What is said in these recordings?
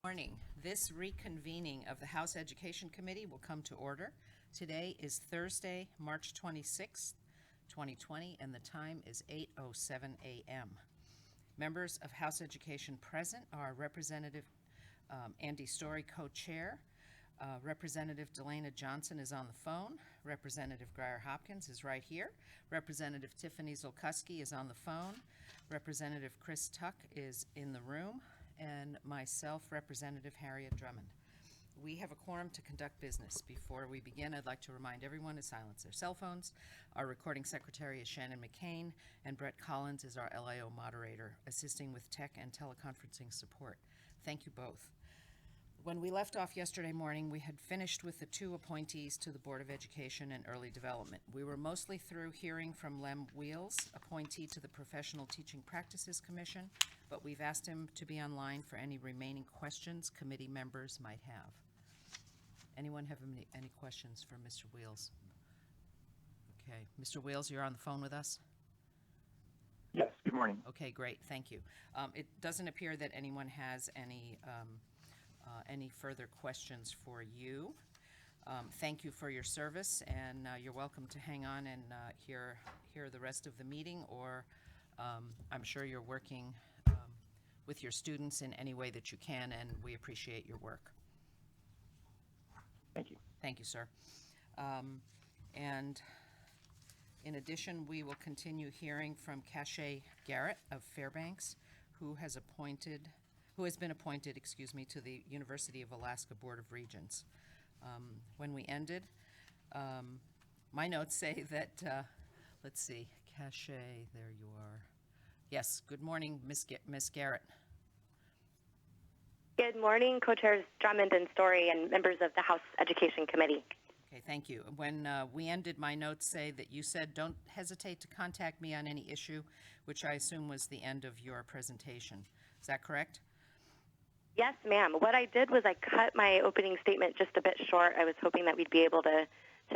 Morning. This reconvening of the House Education Committee will come to order. Today is Thursday, March 26th, 2020, and the time is 8:07 a.m. Members of House Education present are Representative Andy Story, co-chair. Representative Delana Johnson is on the phone. Representative Grier Hopkins is right here. Representative Tiffany Zolkuski is on the phone. Representative Chris Tuck is in the room, and myself, Representative Harriet Drummond. We have a quorum to conduct business. Before we begin, I'd like to remind everyone to silence their cell phones. Our recording secretary is Shannon McCain, and Brett Collins is our LIO moderator, assisting with tech and teleconferencing support. Thank you both. When we left off yesterday morning, we had finished with the two appointees to the Board of Education and Early Development. We were mostly through hearing from Lem Wheels, appointee to the Professional Teaching Practices Commission, but we've asked him to be online for any remaining questions committee members might have. Anyone have any questions for Mr. Wheels? Okay, Mr. Wheels, you're on the phone with us? Yes, good morning. Okay, great, thank you. It doesn't appear that anyone has any further questions for you. Thank you for your service, and you're welcome to hang on and hear the rest of the meeting, or I'm sure you're working with your students in any way that you can, and we appreciate your work. Thank you. Thank you, sir. And in addition, we will continue hearing from Cache Garrett of Fairbanks, who has been appointed, to the University of Alaska Board of Regents. When we ended, my notes say that, let's see, Cache, there you are. Yes, good morning, Miss Garrett. Good morning, Co-Chairs Drummond and Story and members of the House Education Committee. Okay, thank you. When we ended, my notes say that you said, don't hesitate to contact me on any issue, which I assume was the end of your presentation. Is that correct? Yes, ma'am. What I did was I cut my opening statement just a bit short. I was hoping that we'd be able to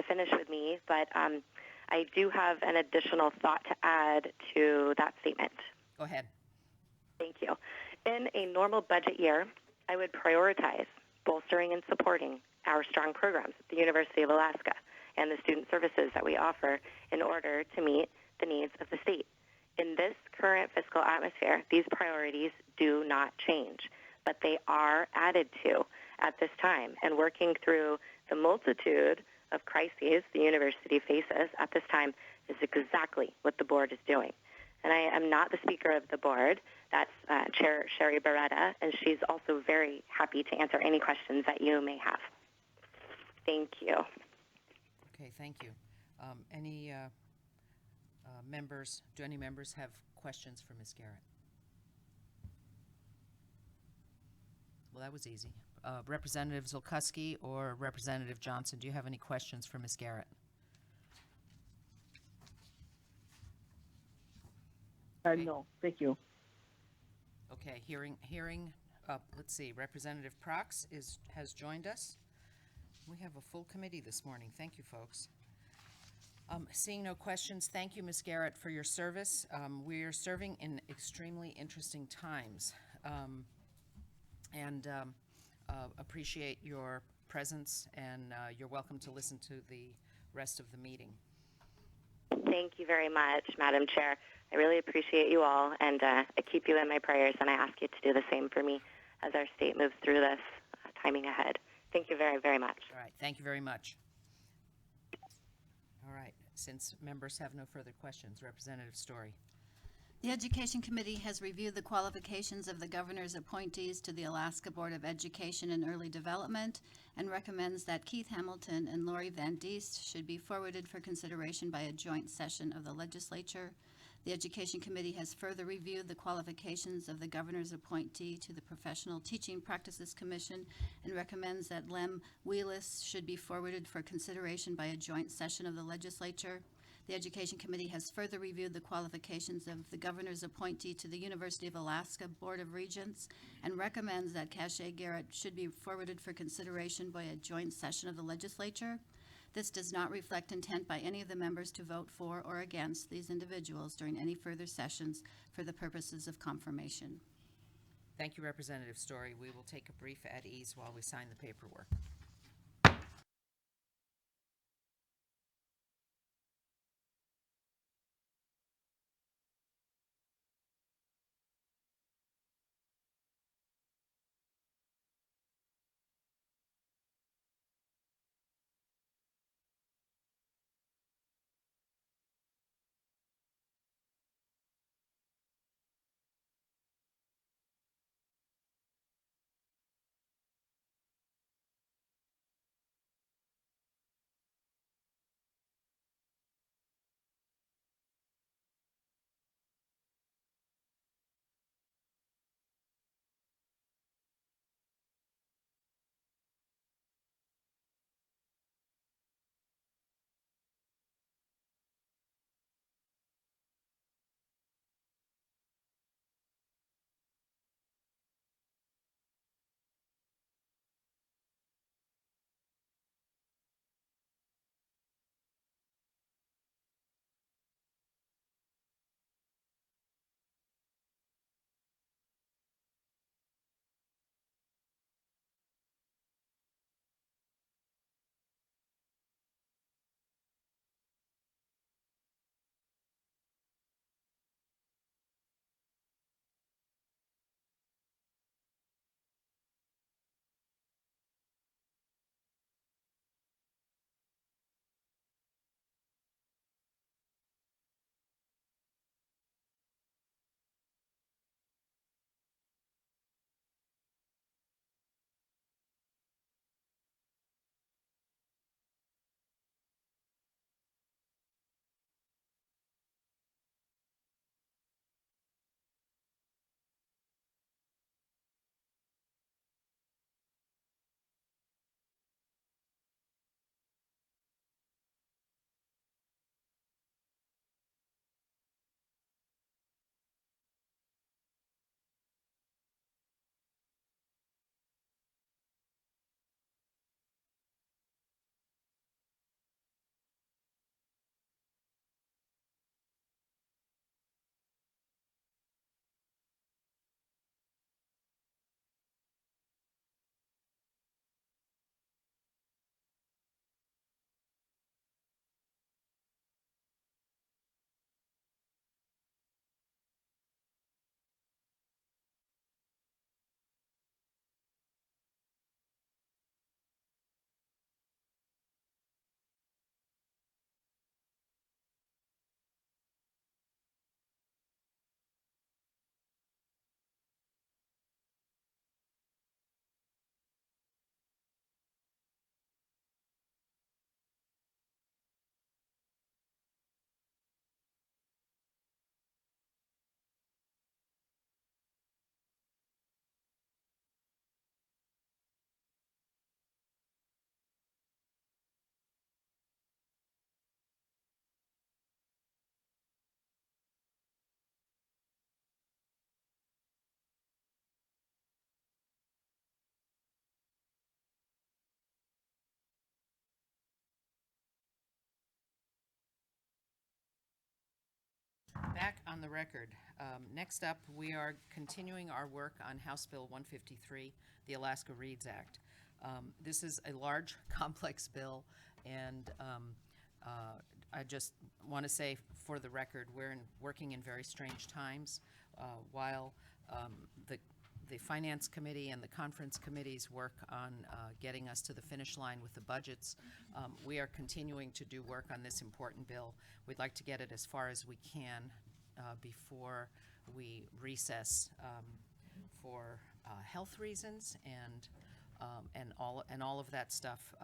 finish with me, but I do have an additional thought to add to that statement. Go ahead. Thank you. In a normal budget year, I would prioritize bolstering and supporting our strong programs at the University of Alaska and the student services that we offer in order to meet the needs of the state. In this current fiscal atmosphere, these priorities do not change, but they are added to at this time. And working through the multitude of crises the university faces at this time is exactly what the board is doing. And I am not the speaker of the board. That's Chair Sherry Beretta, and she's also very happy to answer any questions that you may have. Thank you. Okay, thank you. Any members have questions for Ms. Garrett? Well, that was easy. Representative Zolkuski or Representative Johnson, do you have any questions for Ms. Garrett? Okay. No, thank you. Okay, let's see, Representative Prox has joined us. We have a full committee this morning. Thank you, folks. Seeing no questions, thank you, Ms. Garrett, for your service. We are serving in extremely interesting times, and appreciate your presence, and you're welcome to listen to the rest of the meeting. Thank you very much, Madam Chair. I really appreciate you all, and I keep you in my prayers, and I ask you to do the same for me as our state moves through this timing ahead. Thank you very, very much. All right, thank you very much. All right, since members have no further questions, Representative Story. The Education Committee has reviewed the qualifications of the governor's appointees to the Alaska Board of Education and Early Development and recommends that Keith Hamilton and Lori Van Diest should be forwarded for consideration by a joint session of the legislature. The Education Committee has further reviewed the qualifications of the governor's appointee to the Professional Teaching Practices Commission and recommends that Lem Wheelis should be forwarded for consideration by a joint session of the legislature. The Education Committee has further reviewed the qualifications of the governor's appointee to the University of Alaska Board of Regents and recommends that Cache Garrett should be forwarded for consideration by a joint session of the legislature. This does not reflect intent by any of the members to vote for or against these individuals during any further sessions for the purposes of confirmation. Thank you, Representative Story. We will take a brief at ease while we sign the paperwork. Back on the record. Next up, we are continuing our work on House Bill 153, the Alaska Reads Act. This is a large, complex bill, and I just want to say for the record, we're working in very strange times. While the Finance Committee and the Conference Committees work on getting us to the finish line with the budgets, we are continuing to do work on this important bill. We'd like to get it as far as we can before we recess for health reasons and all of that stuff.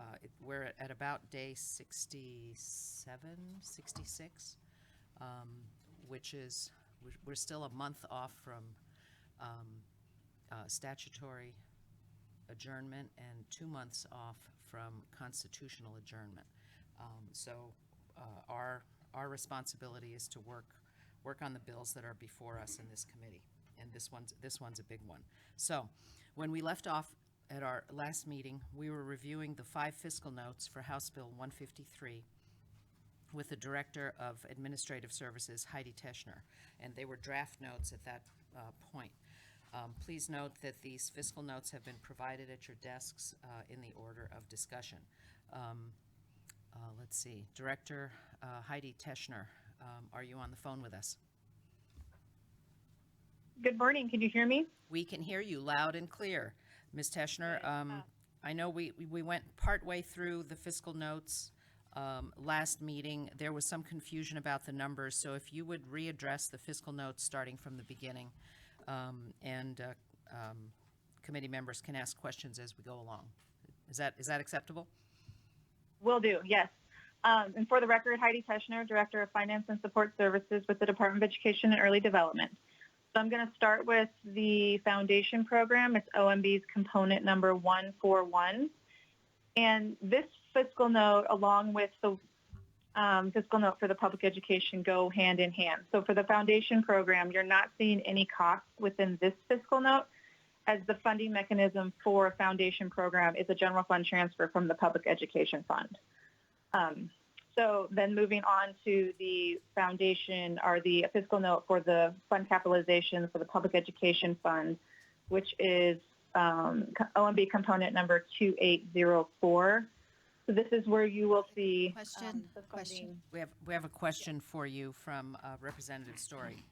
We're at about day 67, 66, which is we're still a month off from statutory adjournment and 2 months off from constitutional adjournment. So our responsibility is to work on the bills that are before us in this committee, and this one's a big one. So when we left off at our last meeting, we were reviewing the 5 fiscal notes for House Bill 153 with the Director of Administrative Services, Heidi Teschner, and they were draft notes at that point. Please note that these fiscal notes have been provided at your desks in the order of discussion. Let's see, Director Heidi Teschner, are you on the phone with us? Good morning. Can you hear me? We can hear you loud and clear. Ms. Teschner, I know we went partway through the fiscal notes last meeting. There was some confusion about the numbers, so if you would readdress the fiscal notes starting from the beginning, and committee members can ask questions as we go along. Is that acceptable? Will do, yes. And for the record, Heidi Teschner, Director of Finance and Support Services with the Department of Education and Early Development. So I'm going to start with the foundation program. It's OMB's component number 141. And this fiscal note, along with the fiscal note for the public education, go hand in hand. So for the foundation program, you're not seeing any costs within this fiscal note, as the funding mechanism for a foundation program is a general fund transfer from the public education fund. So then moving on to the foundation, or the fiscal note for the fund capitalization for the public education fund, which is OMB component number 2804. So this is where you will see Question? the Question. funding. We have a question for you from Representative Story,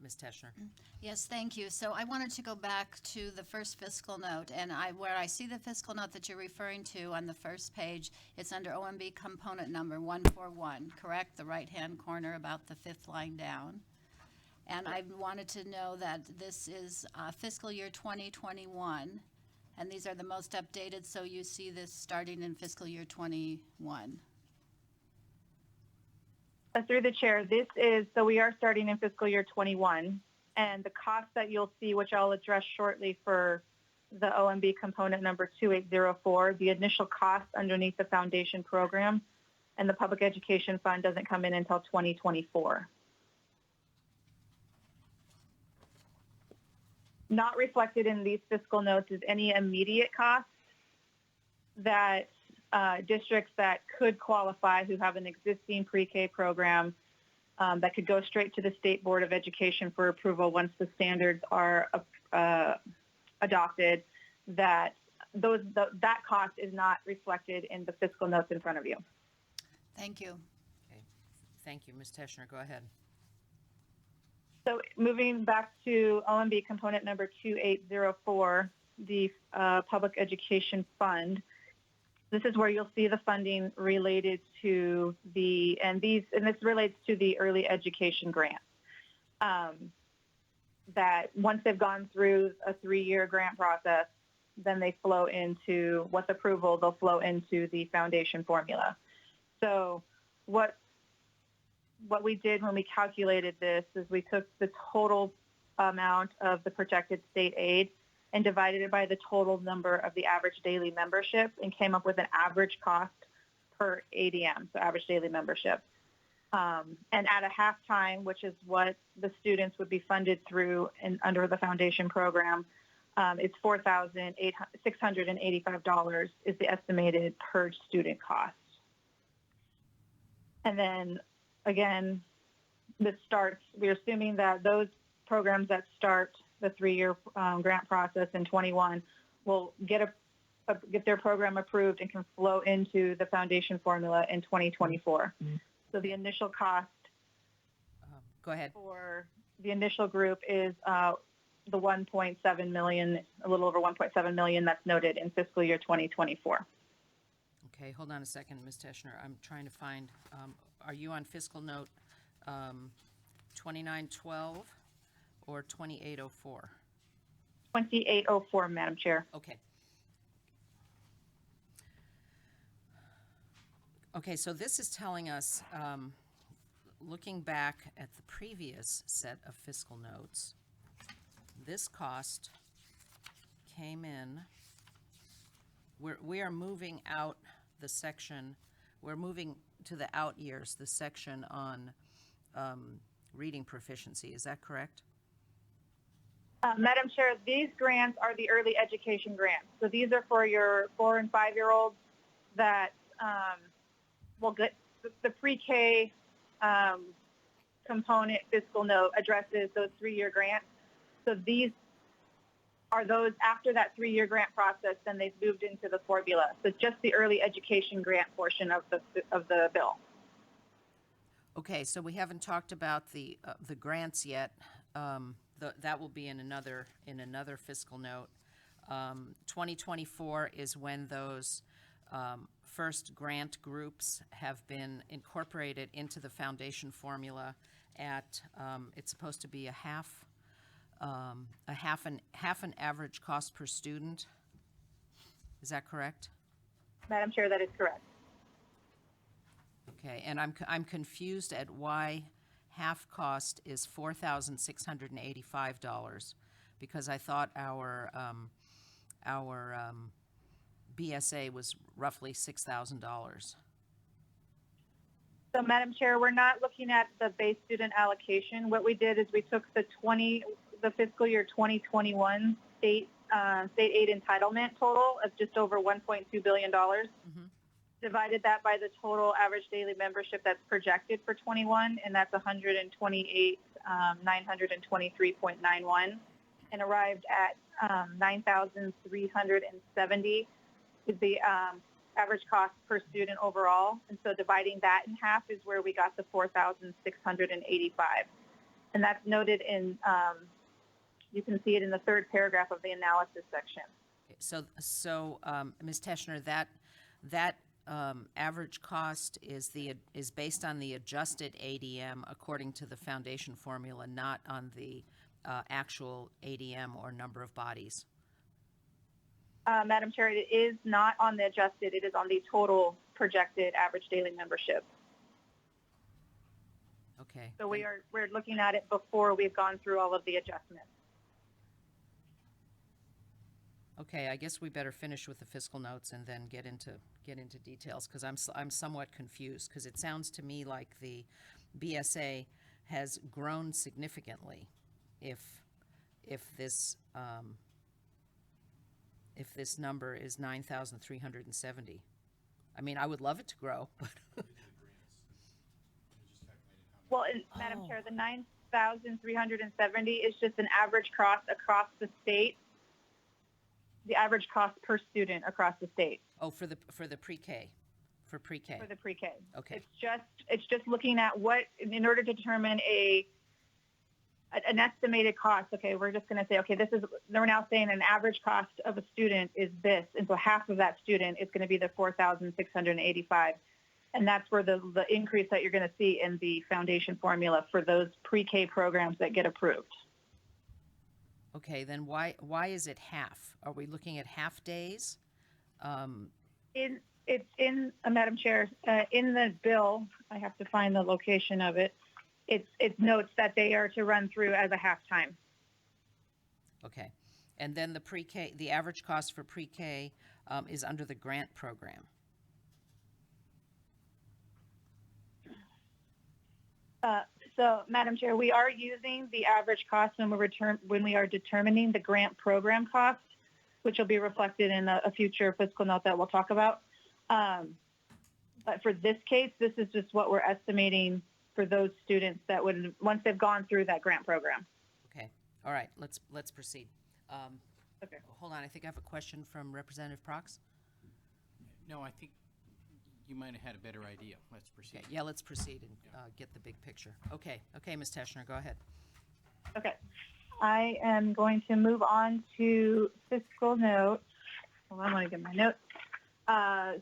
Ms. Teschner. Yes, thank you. So I wanted to go back to the first fiscal note, and where I see the fiscal note that you're referring to on the first page, it's under OMB component number 141, correct? The right-hand corner about the fifth line down. And I wanted to know that this is fiscal year 2021, and these are the most updated, so you see this starting in fiscal year 21. Through the chair, so we are starting in fiscal year 21, and the cost that you'll see, which I'll address shortly for the OMB component number 2804, the initial cost underneath the foundation program and the public education fund doesn't come in until 2024. Not reflected in these fiscal notes is any immediate cost that districts that could qualify, who have an existing pre-K program that could go straight to the State Board of Education for approval once the standards are adopted, that cost is not reflected in the fiscal notes in front of you. Thank you. Okay, thank you, Ms. Teschner. Go ahead. So moving back to OMB component number 2804, the Public Education Fund. This is where you'll see the funding related to this relates to the early education grant. That once they've gone through a 3-year grant process, then they flow into, with approval, they'll flow into the foundation formula. So what we did when we calculated this is we took the total amount of the projected state aid and divided it by the total number of the average daily membership and came up with an average cost per ADM, so average daily membership. And at a halftime, which is what the students would be funded through under the foundation program, it's $4,685 is the estimated per student cost. And then again, we're assuming that those programs that start the 3-year grant process in 21 will get their program approved and can flow into the foundation formula in 2024. So the initial cost Go ahead. for the initial group is the 1.7 million, a little over 1.7 million that's noted in fiscal year 2024. Okay, hold on a second, Ms. Teschner. I'm trying to find, are you on fiscal note 2912 or 2804? 2804, Madam Chair. Okay. Okay, so this is telling us, looking back at the previous set of fiscal notes, this cost came in, we are moving out the section, we're moving to the out years, the section on reading proficiency. Is that correct? Madam Chair, these grants are the early education grants. So these are for your 4- and 5-year-olds that will get the pre-K component fiscal note addresses those 3-year grants. So these are those after that 3-year grant process, then they've moved into the formula. So just the early education grant portion of the bill. Okay, so we haven't talked about the grants yet. That will be in another fiscal note. 2024 is when those first grant groups have been incorporated into the foundation formula at, it's supposed to be a half an average cost per student. Is that correct? Madam Chair, that is correct. Okay, and I'm confused at why half cost is $4,685, because I thought our BSA was roughly $6,000. So, Madam Chair, we're not looking at the base student allocation. What we did is we took the fiscal year 2021 state aid entitlement total of just over $1.2 billion, divided that by the total average daily membership that's projected for 21, and that's 128,923.91, and arrived at 9,370 is the average cost per student overall. And so dividing that in half is where we got the 4,685. And that's noted in, you can see it in the third paragraph of the analysis section. So, Ms. Teschner, that average cost is based on the adjusted ADM according to the foundation formula, not on the actual ADM or number of bodies. Madam Chair, it is not on the adjusted, it is on the total projected average daily membership. Okay. So we're looking at it before we've gone through all of the adjustments. Okay, I guess we better finish with the fiscal notes and then get into details, because I'm somewhat confused, because it sounds to me like the BSA has grown significantly if this number is 9,370. I mean, I would love it to grow, but Well, Madam Chair, the 9,370 is just an average cost across the state. The average cost per student across the state. oh, for the pre-K, For the pre-K. Okay. It's just looking at what, in order to determine an estimated cost. Okay, we're just going to say, okay, we're now saying an average cost of a student is this, and so half of that student is going to be the 4,685, and that's where the increase that you're going to see in the foundation formula for those pre-K programs that get approved. Okay, then why is it half? Are we looking at half days? It's in, Madam Chair, in the bill, I have to find the location of it. It notes that they are to run through as a half-time. Okay, and then the pre-K, the average cost for pre-K is under the grant program. So, Madam Chair, we are using the average cost when we are determining the grant program cost, which will be reflected in a future fiscal note that we'll talk about. But for this case, this is just what we're estimating for those students that would, once they've gone through that grant program. Okay, all right, let's proceed. Okay. Hold on, I think I have a question from Representative Prox. No, I think you might have had a better idea. Let's proceed. Okay, yeah, let's proceed and get the big picture. Okay, Ms. Teschner, go ahead. Okay. I am going to move on to fiscal note. Hold on, I want to get my notes.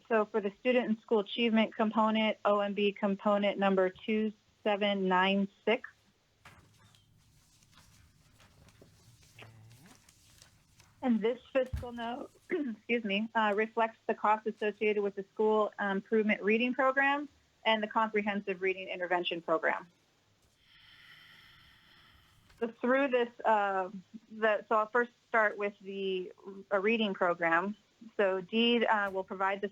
So for the student and school achievement component, OMB component number 2796. And this fiscal note, excuse me, reflects the costs associated with the school improvement reading program and the comprehensive reading intervention program. So through this, so I'll first start with the reading program. So DEED will provide this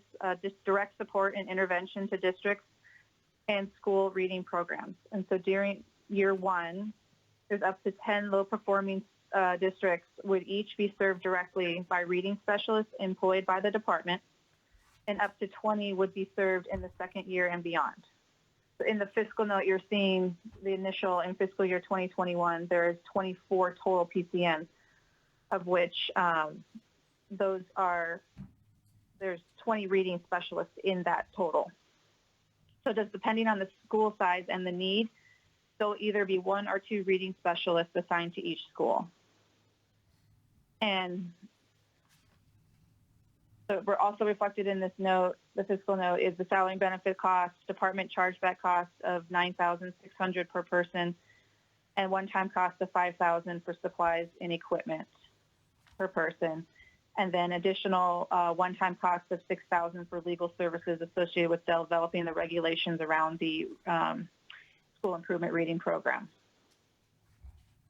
direct support and intervention to districts and school reading programs. And so during year one, there's up to 10 low-performing districts would each be served directly by reading specialists employed by the department, and up to 20 would be served in the second year and beyond. So in the fiscal note, you're seeing the initial in fiscal year 2021, there's 24 total PCNs. of which there's 20 reading specialists in that total. So just depending on the school size and the need, there'll either be 1 or 2 reading specialists assigned to each school. And so we're also reflected in this note, the fiscal note, is the salary and benefit cost, department chargeback cost of $9,600 per person, and one-time cost of $5,000 for supplies and equipment per person, and then additional one-time cost of $6,000 for legal services associated with developing the regulations around the school improvement reading program.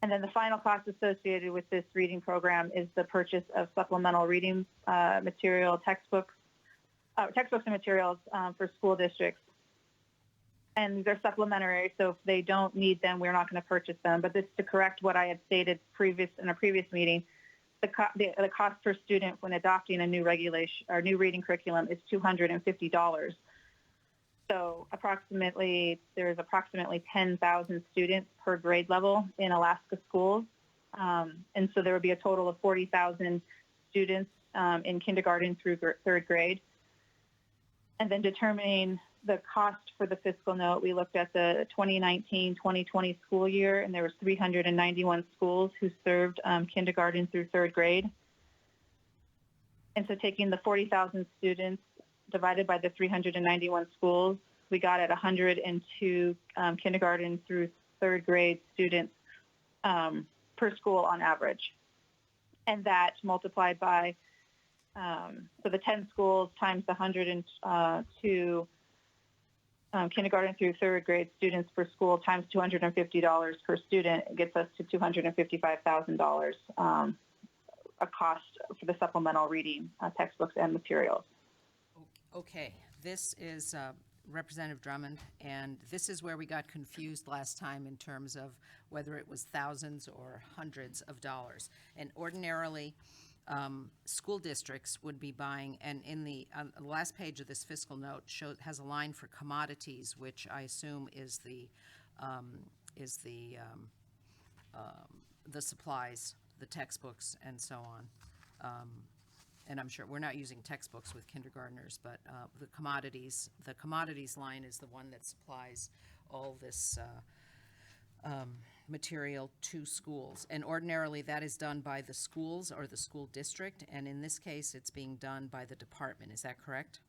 And then the final cost associated with this reading program is the purchase of supplemental reading material, textbooks and materials for school districts. And they're supplementary, so if they don't need them, we're not going to purchase them. But this to correct what I had stated in a previous meeting, the cost per student when adopting a new regulation or new reading curriculum is $250. So there's approximately 10,000 students per grade level in Alaska schools. And so there would be a total of 40,000 students in kindergarten through 3rd grade. And then determining the cost for the fiscal note, we looked at the 2019-2020 school year, and there was 391 schools who served kindergarten through 3rd grade. And so taking the 40,000 students divided by the 391 schools, we got at 102 kindergarten through 3rd grade students per school on average. And that multiplied by, so the 10 schools times the 102 kindergarten through 3rd grade students per school times $250 per student gets us to $255,000 a cost for the supplemental reading textbooks and materials. Okay, this is Representative Drummond, and this is where we got confused last time in terms of whether it was thousands or hundreds of dollars. And ordinarily, school districts would be buying, and in the last page of this fiscal note has a line for commodities, which I assume is the supplies, the textbooks, and so on. And I'm sure we're not using textbooks with kindergartners, but the commodities line is the one that supplies all this material to schools. And ordinarily that is done by the schools or the school district, and in this case it's being done by the department. Is that correct?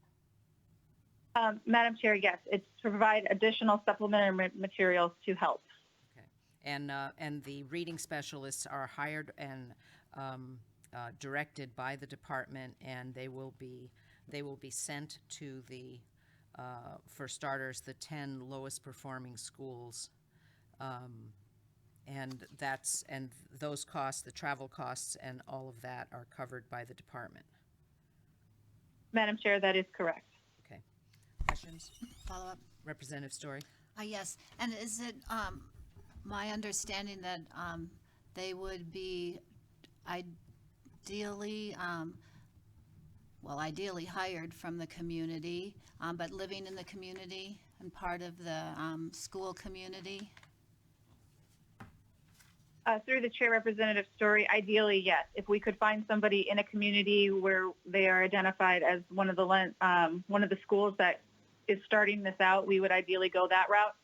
Madam Chair, yes, it's to provide additional supplementary materials to help. Okay. And the reading specialists are hired and directed by the department, and they will be sent to the for starters the 10 lowest performing schools, and those costs, the travel costs and all of that, are covered by the department. Madam Chair, that is correct. Okay. Questions? Follow up? Representative Story? Yes, and is it my understanding that they would be ideally hired from the community, but living in the community and part of the school community? Through the chair, Representative Story, ideally, yes. If we could find somebody in a community where they are identified as one of the schools that is starting this out, we would ideally go that route.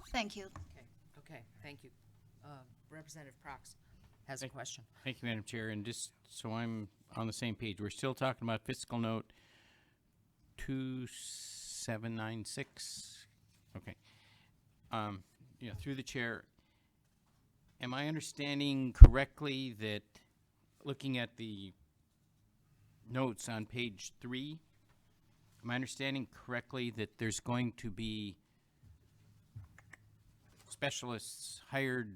Thank you. Okay, thank you. Representative Prox has a question. Thank you, Madam Chair, and just so I'm on the same page, we're still talking about fiscal note 2796. Okay. Through the chair, am I understanding correctly that looking at the notes on page 3, am I understanding correctly that there's going to be specialists hired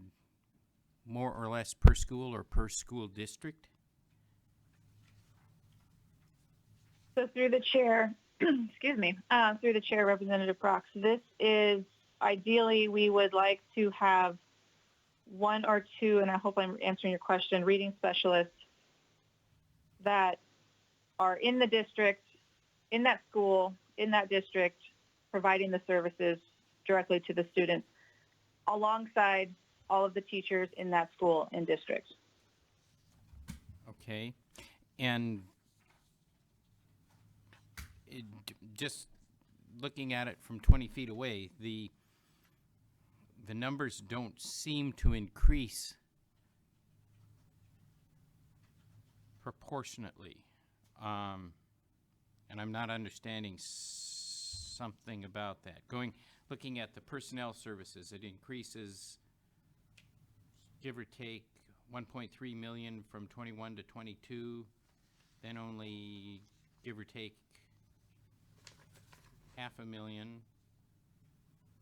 more or less per school or per school district? So through the chair, excuse me, through the chair, Representative Prox, this is ideally we would like to have 1 or 2, and I hope I'm answering your question, reading specialists that are in the district, in that school, in that district, providing the services directly to the students alongside all of the teachers in that school and district. Okay, and just looking at it from 20 feet away, the numbers don't seem to increase proportionately. And I'm not understanding something about that. Looking at the personnel services, it increases, give or take, 1.3 million from 21 to 22, then only, give or take, $500,000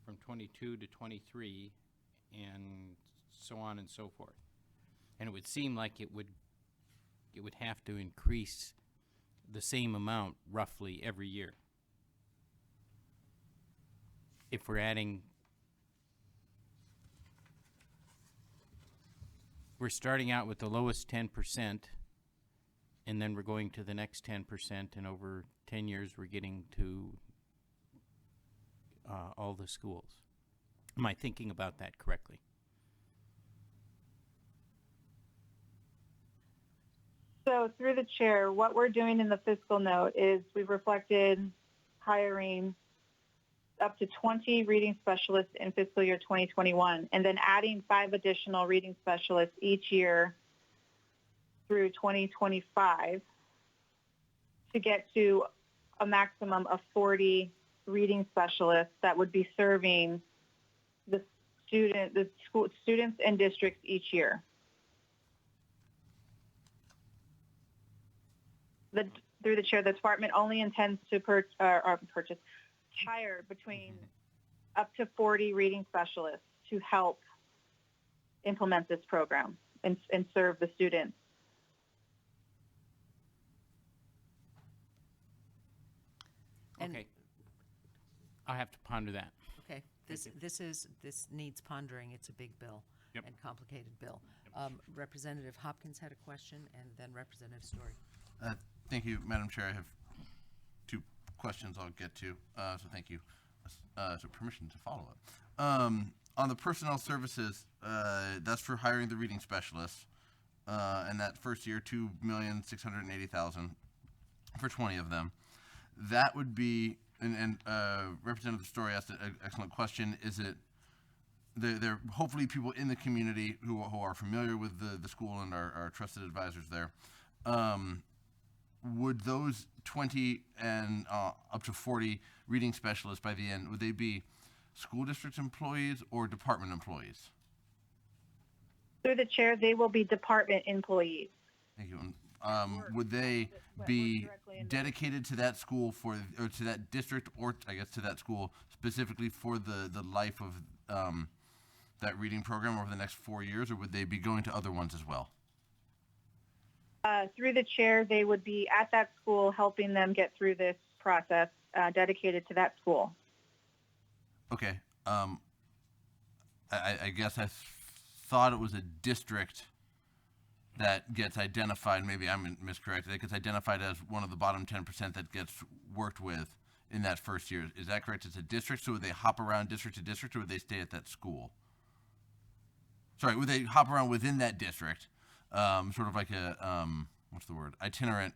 from 22 to 23, and so on and so forth. And it would seem like it would have to increase the same amount roughly every year. If we're starting out with the lowest 10%, and then we're going to the next 10%, and over 10 years we're getting to all the schools. Am I thinking about that correctly? So through the chair, what we're doing in the fiscal note is we've reflected hiring up to 20 reading specialists in fiscal year 2021, and then adding 5 additional reading specialists each year through 2025 to get to a maximum of 40 reading specialists that would be serving the school students and districts each year. Through the chair, the department only intends to hire between up to 40 reading specialists to help implement this program and serve the students. And- Okay. I'll have to ponder that. Okay, this needs pondering. It's a big bill Yep. and complicated bill. Representative Hopkins had a question, and then Representative Story. Thank you, Madam Chair. I have 2 questions I'll get to, so thank you. So permission to follow up. On the personnel services, that's for hiring the reading specialists, and that first year, $2,680,000 for 20 of them. That would be, and Representative Story asked an excellent question. Is it there hopefully people in the community who are familiar with the school and are trusted advisors there. Would those 20 and up to 40 reading specialists by the end, would they be school district employees or department employees? Through the chair, they will be department employees. Thank you. Would they be dedicated to that school or to that district, or I guess to that school specifically for the life of that reading program over the next 4 years, or would they be going to other ones as well? Through the chair, they would be at that school helping them get through this process, dedicated to that school. Okay. I guess I thought it was a district that gets identified. Maybe I'm miscorrected. That gets identified as one of the bottom 10% that gets worked with in that first year. Is that correct? It's a district, so would they hop around district to district, or would they stay at that school? Sorry, would they hop around within that district? Sort of like a, what's the word? Itinerant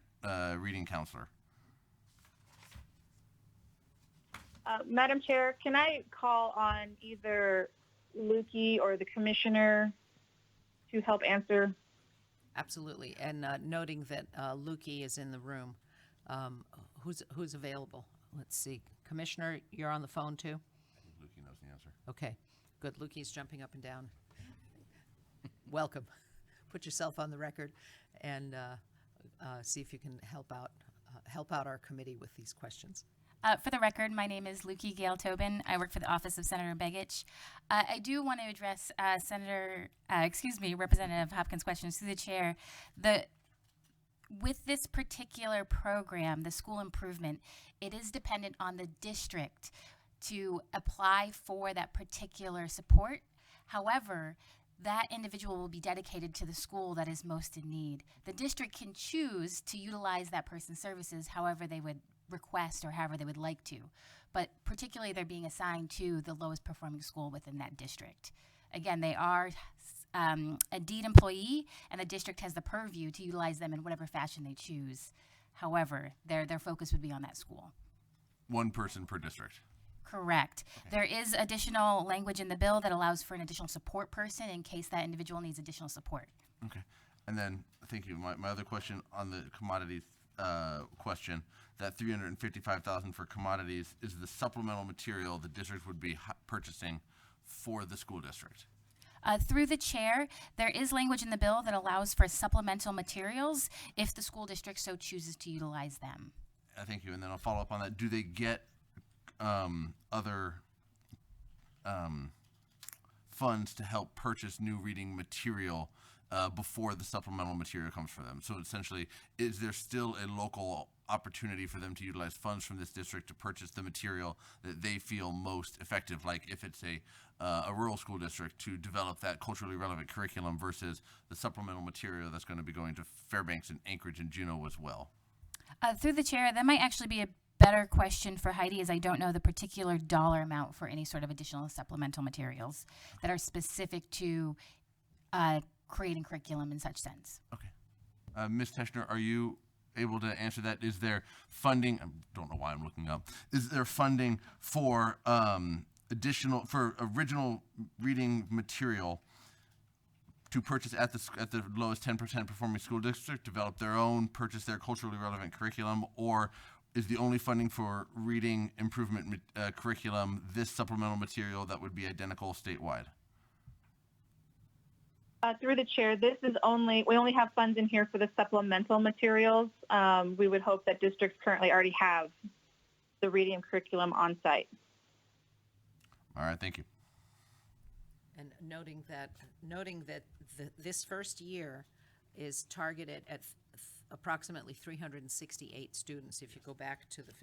reading counselor. Madam Chair, can I call on either Lukey or the commissioner to help answer? Absolutely, and noting that Lukey is in the room. Who's available? Let's see. Commissioner, you're on the phone too? I think Lukey knows the answer. Okay, good. Lukey's jumping up and down. Welcome. Put yourself on the record and see if you can help out our committee with these questions. For the record, my name is Lukey Gale Tobin. I work for the office of Senator Begich. I do want to address Representative Hopkins' questions through the chair. With this particular program, the school improvement, it is dependent on the district to apply for that particular support. However, that individual will be dedicated to the school that is most in need. The district can choose to utilize that person's services however they would request or however they would like to. But particularly, they're being assigned to the lowest performing school within that district. Again, they are a deed employee, and the district has the purview to utilize them in whatever fashion they choose. However, their focus would be on that school. One person per district. Correct. There is additional language in the bill that allows for an additional support person in case that individual needs additional support. Okay. And then, thank you. My other question on the commodities question, that $355,000 for commodities is the supplemental material the district would be purchasing for the school district. Through the chair, there is language in the bill that allows for supplemental materials if the school district so chooses to utilize them. Thank you. And then I'll follow up on that. Do they get other funds to help purchase new reading material before the supplemental material comes for them? So essentially, is there still a local opportunity for them to utilize funds from this district to purchase the material that they feel most effective, like if it's a rural school district, to develop that culturally relevant curriculum versus the supplemental material that's going to be going to Fairbanks and Anchorage and Juneau as well? Through the chair, that might actually be a better question for Heidi, as I don't know the particular dollar amount for any sort of additional supplemental materials that are specific to creating curriculum in such sense. Okay. Ms. Teschner, are you able to answer that? Is there funding? I don't know why I'm looking up. Is there funding for original reading material to purchase at the lowest 10% performing school district, develop their own, purchase their culturally relevant curriculum, or is the only funding for reading improvement curriculum this supplemental material that would be identical statewide? Through the chair, we only have funds in here for the supplemental materials. We would hope that districts currently already have the reading curriculum on site. All right, thank you. And noting that this first year is targeted at approximately 368 students. If you go back to the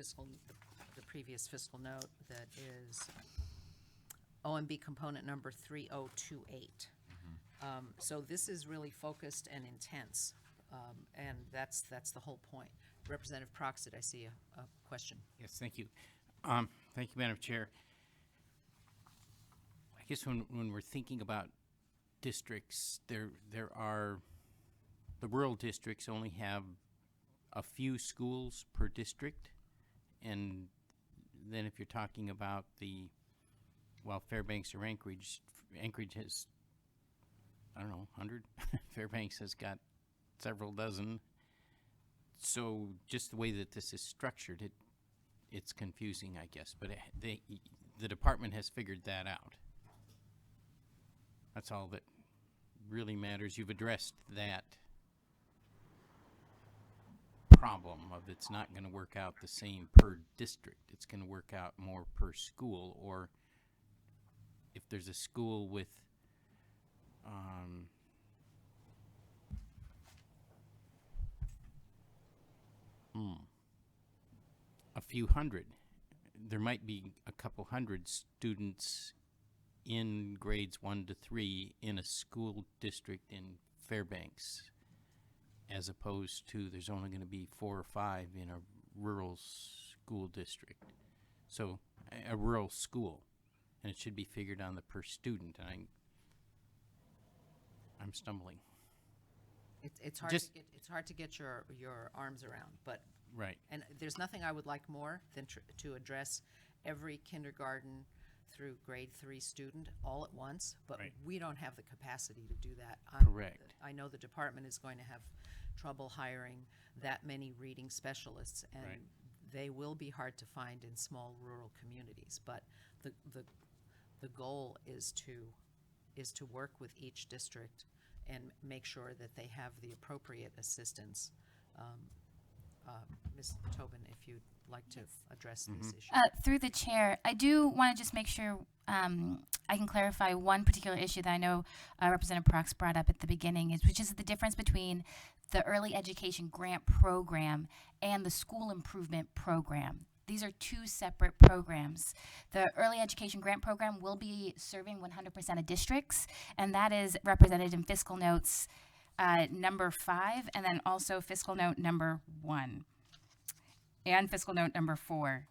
previous fiscal note, that is OMB component number 3028. So this is really focused and intense, and that's the whole point. Representative Proxit, I see a question. Yes, thank you. Thank you, Madam Chair. I guess when we're thinking about districts, there are, the rural districts only have a few schools per district, and then if you're talking about Fairbanks or Anchorage has, I don't know, 100. Fairbanks has got several dozen. So just the way that this is structured, it's confusing, I guess. But the department has figured that out. That's all that really matters. You've addressed that problem of it's not going to work out the same per district. It's going to work out more per school, or if there's a school with a few hundred, there might be a couple hundred students in grades 1 to 3 in a school district in Fairbanks, as opposed to there's only going to be 4 or 5 in a rural school district. So a rural school, and it should be figured on the per student. And I'm stumbling. It's hard to get your arms around, but Right. and there's nothing I would like more than to address every kindergarten through grade 3 student all at once, but Right. we don't have the capacity to do that. Correct. I know the department is going to have trouble hiring that many reading specialists, and Right. they will be hard to find in small rural communities. But the goal is to work with each district and make sure that they have the appropriate assistance. Ms. Tobin, if you'd like to address this issue. Through the chair, I do want to just make sure I can clarify one particular issue that I know Representative Prox brought up at the beginning, which is the difference between the Early Education Grant Program and the School Improvement Program. These are two separate programs. The Early Education Grant Program will be serving 100% of districts, and that is represented in fiscal notes number 5 and then also fiscal note number 1. and fiscal note number 4.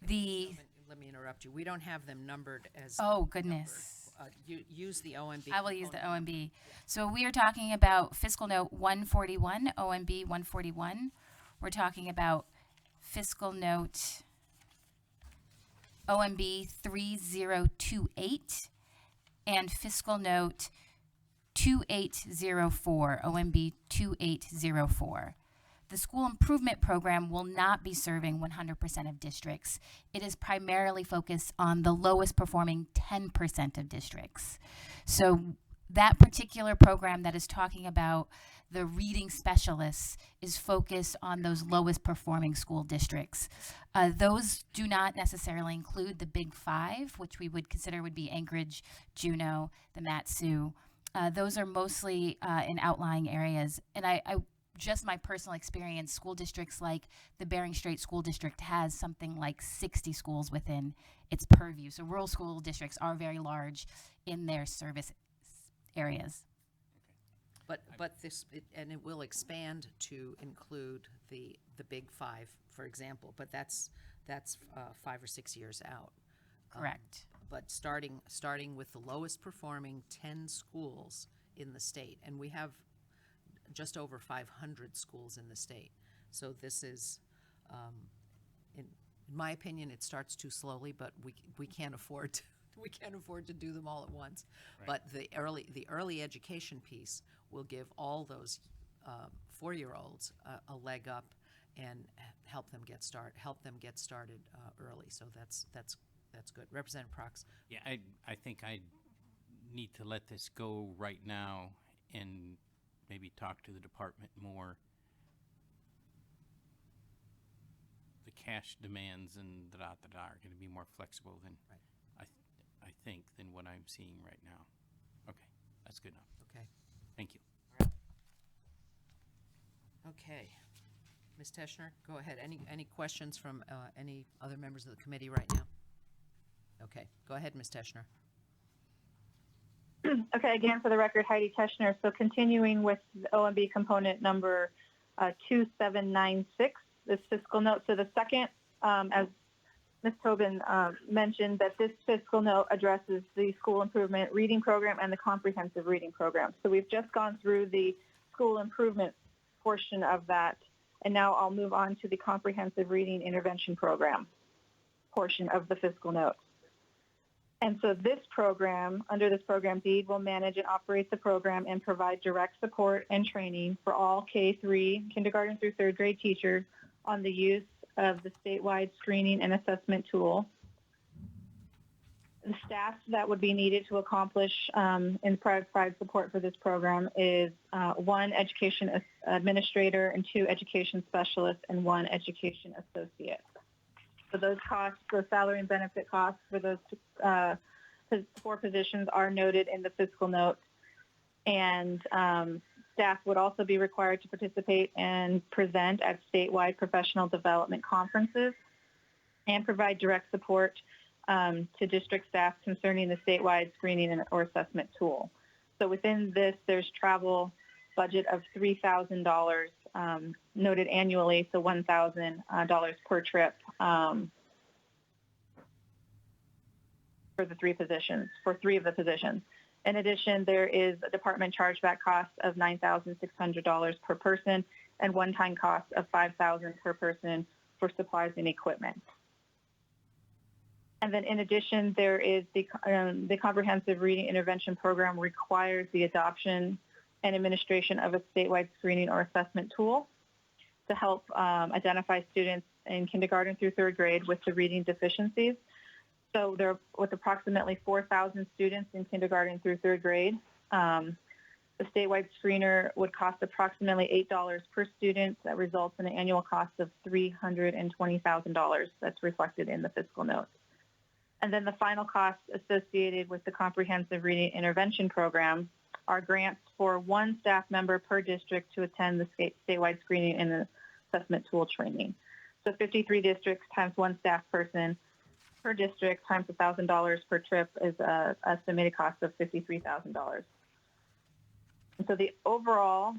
The, Let me interrupt you. We don't have them numbered as. oh goodness. Use the OMB. I will use the component. OMB. So we are talking about fiscal note 141, OMB 141. We're talking about fiscal note OMB 3028 and fiscal note 2804, OMB 2804. The school improvement program will not be serving 100% of districts. It is primarily focused on the lowest performing 10% of districts. So that particular program that is talking about the reading specialists is focused on those lowest performing school districts. Those do not necessarily include the big 5, which we would consider would be Anchorage, Juneau, the Mat-Su. Those are mostly in outlying areas. And I just my personal experience, school districts like the Bering Strait School District has something like 60 schools within its purview. So rural school districts are very large in their service areas. But and it will expand to include the big 5, for example, but that's 5 or 6 years out. Correct. But starting with the lowest performing 10 schools in the state, and we have just over 500 schools in the state. So this is, in my opinion, it starts too slowly, but we can't afford to, we can't afford to do them all at once. Right. But the early education piece will give all those 4-year-olds a leg up and help them get started early. So that's good. Representative Prox. Yeah, I think I need to let this go right now and maybe talk to the department more. The cash demands and da-da-da-da are going to be more flexible than I think than what I'm seeing right now. Okay, that's good enough. Okay. Thank you. Okay. Ms. Teschner, go ahead. Any questions from any other members of the committee right now? Okay, go ahead, Ms. Teschner. Okay, again, for the record, Heidi Teschner. So continuing with the OMB component number 2796, this fiscal note. So the second, as Ms. Tobin mentioned, that this fiscal note addresses the school improvement reading program and the comprehensive reading program. So we've just gone through the school improvement portion of that, and now I'll move on to the comprehensive reading intervention program portion of the fiscal note. And so this program, under this program, DEED will manage and operate the program and provide direct support and training for all K-3, kindergarten through 3rd grade teachers on the use of the statewide screening and assessment tool. The staff that would be needed to accomplish and provide support for this program is 1 education administrator and 2 education specialists and 1 education associate. So those costs, the salary and benefit costs for those 4 positions are noted in the fiscal note. And staff would also be required to participate and present at statewide professional development conferences and provide direct support to district staff concerning the statewide screening or assessment tool. So within this, there's travel budget of $3,000 noted annually, so $1,000 per trip for the 3 positions, for 3 of the positions. In addition, there is a department chargeback cost of $9,600 per person and one-time cost of $5,000 per person for supplies and equipment. And then in addition, there is the comprehensive reading intervention program requires the adoption and administration of a statewide screening or assessment tool to help identify students in kindergarten through 3rd grade with the reading deficiencies. So there, with approximately 4,000 students in kindergarten through 3rd grade, the statewide screener would cost approximately $8 per student. That results in an annual cost of $320,000 that's reflected in the fiscal notes. And then the final costs associated with the comprehensive reading intervention program are grants for 1 staff member per district to attend the statewide screening and assessment tool training. So 53 districts times 1 staff person per district times $1,000 per trip is an estimated cost of $53,000. And so the overall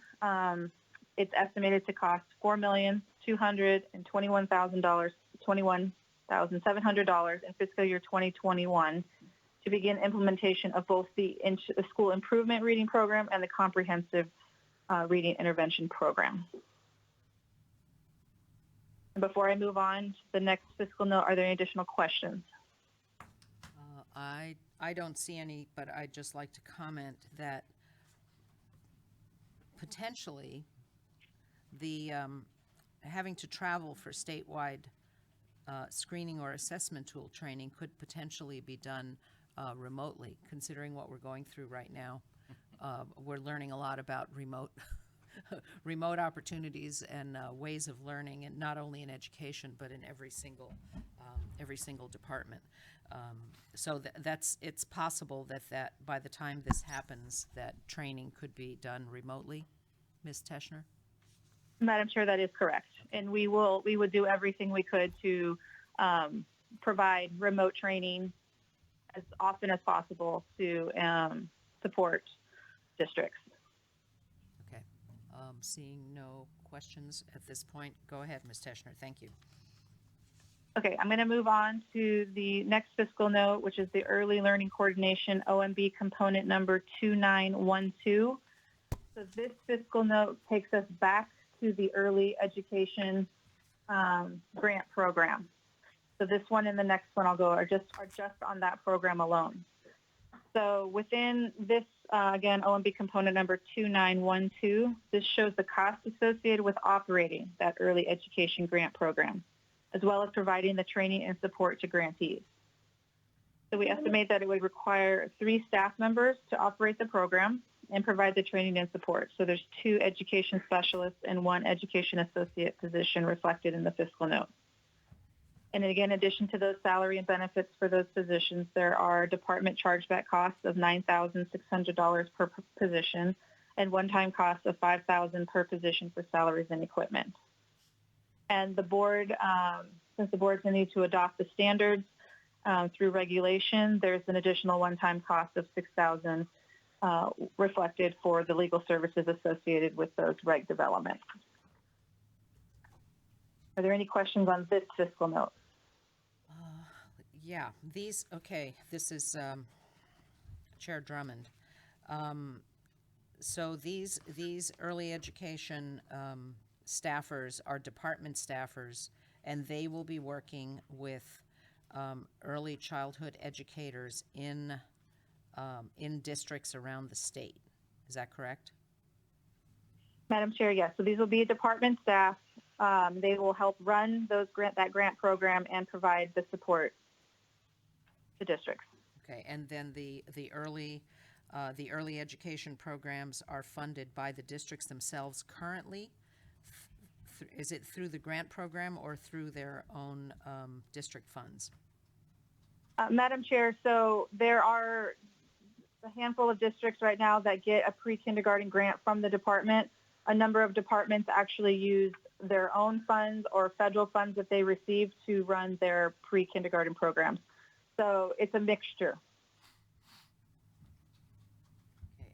It's estimated to cost $4,221,700 in fiscal year 2021 to begin implementation of both the school improvement reading program and the comprehensive reading intervention program. And before I move on to the next fiscal note, are there any additional questions? I don't see any, but I'd just like to comment that potentially the having to travel for statewide screening or assessment tool training could potentially be done remotely, considering what we're going through right now. We're learning a lot about remote remote opportunities and ways of learning, and not only in education but in every single department. So it's possible that by the time this happens, that training could be done remotely. Ms. Teschner? Madam Chair, that is correct. And we would do everything we could to provide remote training as often as possible to support districts. Okay. Seeing no questions at this point, go ahead, Ms. Teschner. Thank you. Okay, I'm going to move on to the next fiscal note, which is the Early Learning Coordination OMB component number 2912. So this fiscal note takes us back to the early education grant program. So this one and the next one I'll go are just on that program alone. So within this, again, OMB component number 2912, this shows the cost associated with operating that early education grant program, as well as providing the training and support to grantees. So we estimate that it would require 3 staff members to operate the program and provide the training and support. So there's 2 education specialists and 1 education associate position reflected in the fiscal note. And again, in addition to those salary and benefits for those positions, there are department chargeback costs of $9,600 per position and one-time costs of $5,000 per position for salaries and equipment. And the board, since the board's going to need to adopt the standards through regulation, there's an additional one-time cost of $6,000 reflected for the legal services associated with those reg developments. Are there any questions on this fiscal note? Yeah, this is Chair Drummond. So these early education staffers are department staffers, and they will be working with early childhood educators in districts around the state. Is that correct? Madam Chair, yes. So these will be department staff. They will help run that grant program and provide the support to districts. Okay, and then the early education programs are funded by the districts themselves currently. Is it through the grant program or through their own district funds? Madam Chair, so there are a handful of districts right now that get a pre-kindergarten grant from the department. A number of departments actually use their own funds or federal funds that they receive to run their pre-kindergarten programs. So it's a mixture. Okay,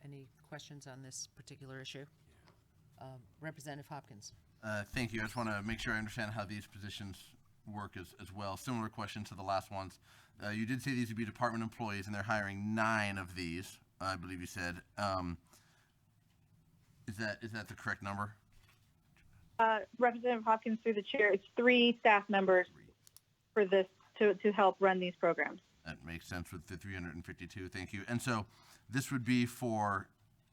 any questions on this particular issue? Representative Hopkins. Thank you. I just want to make sure I understand how these positions work as well. Similar question to the last ones. You did say these would be department employees, and they're hiring 9 of these, I believe you said. Is that the correct number? Representative Hopkins, through the chair, it's 3 staff members for this to help run these programs. That makes sense with the 352. Thank you. And so this would be for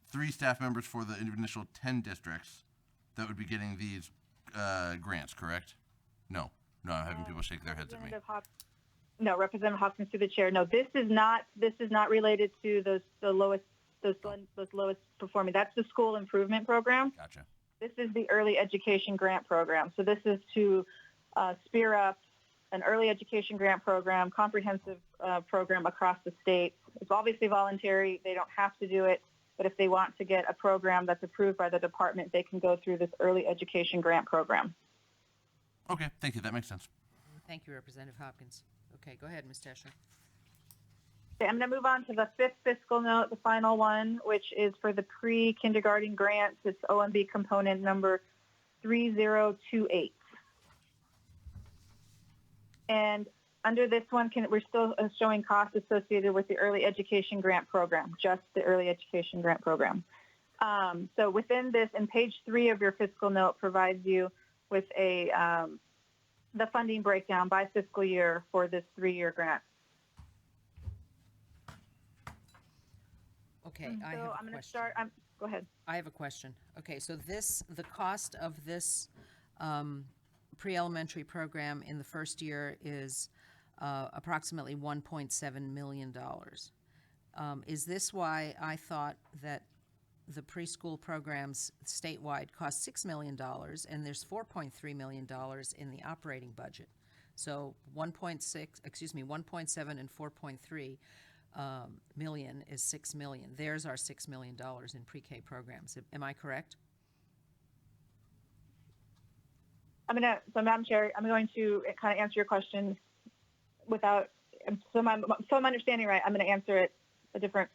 3 staff members for the initial 10 districts that would be getting these grants, correct? No, I'm having people shake their heads at me. No, Representative Hopkins, through the chair. No, this is not related to those lowest performing. That's the school improvement program. Gotcha. This is the early education grant program. So this is to spear up an early education grant program, comprehensive program across the state. It's obviously voluntary. They don't have to do it. But if they want to get a program that's approved by the department, they can go through this early education grant program. Okay, thank you. That makes sense. Thank you, Representative Hopkins. Okay, go ahead, Ms. Teschner. Okay, I'm going to move on to the fifth fiscal note, the final one, which is for the pre-kindergarten grants. It's OMB component number 3028. And under this one, we're still showing costs associated with the early education grant program, just the early education grant program. So within this, and page 3 of your fiscal note provides you with the funding breakdown by fiscal year for this 3-year grant. Okay, I So have a I'm going to question. start. Go ahead. I have a question. Okay, so the cost of this pre-elementary program in the first year is approximately $1.7 million. Is this why I thought that the preschool programs statewide cost $6 million and there's $4.3 million in the operating budget? So 1.7 and 4.3 million is $6 million. There's our $6 million in pre-K programs. Am I correct? So Madam Chair, I'm going to kind of answer your question without, so I'm understanding right, I'm going to answer it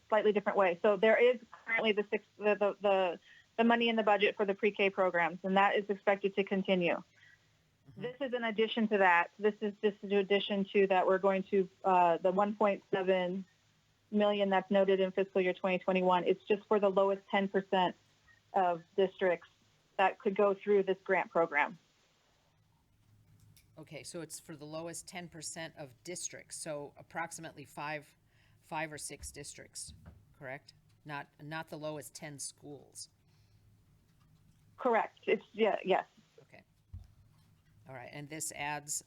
slightly different way. So there is currently the money in the budget for the pre-K programs, and that is expected to continue. Mm-hmm. This is in addition to that. This is just in addition to that. We're going to the 1.7 million that's noted in fiscal year 2021. It's just for the lowest 10% of districts that could go through this grant program. Okay, so it's for the lowest 10% of districts, so approximately five or six districts, correct? Not the lowest 10 schools. Correct. Yes. Okay. All right, and this adds,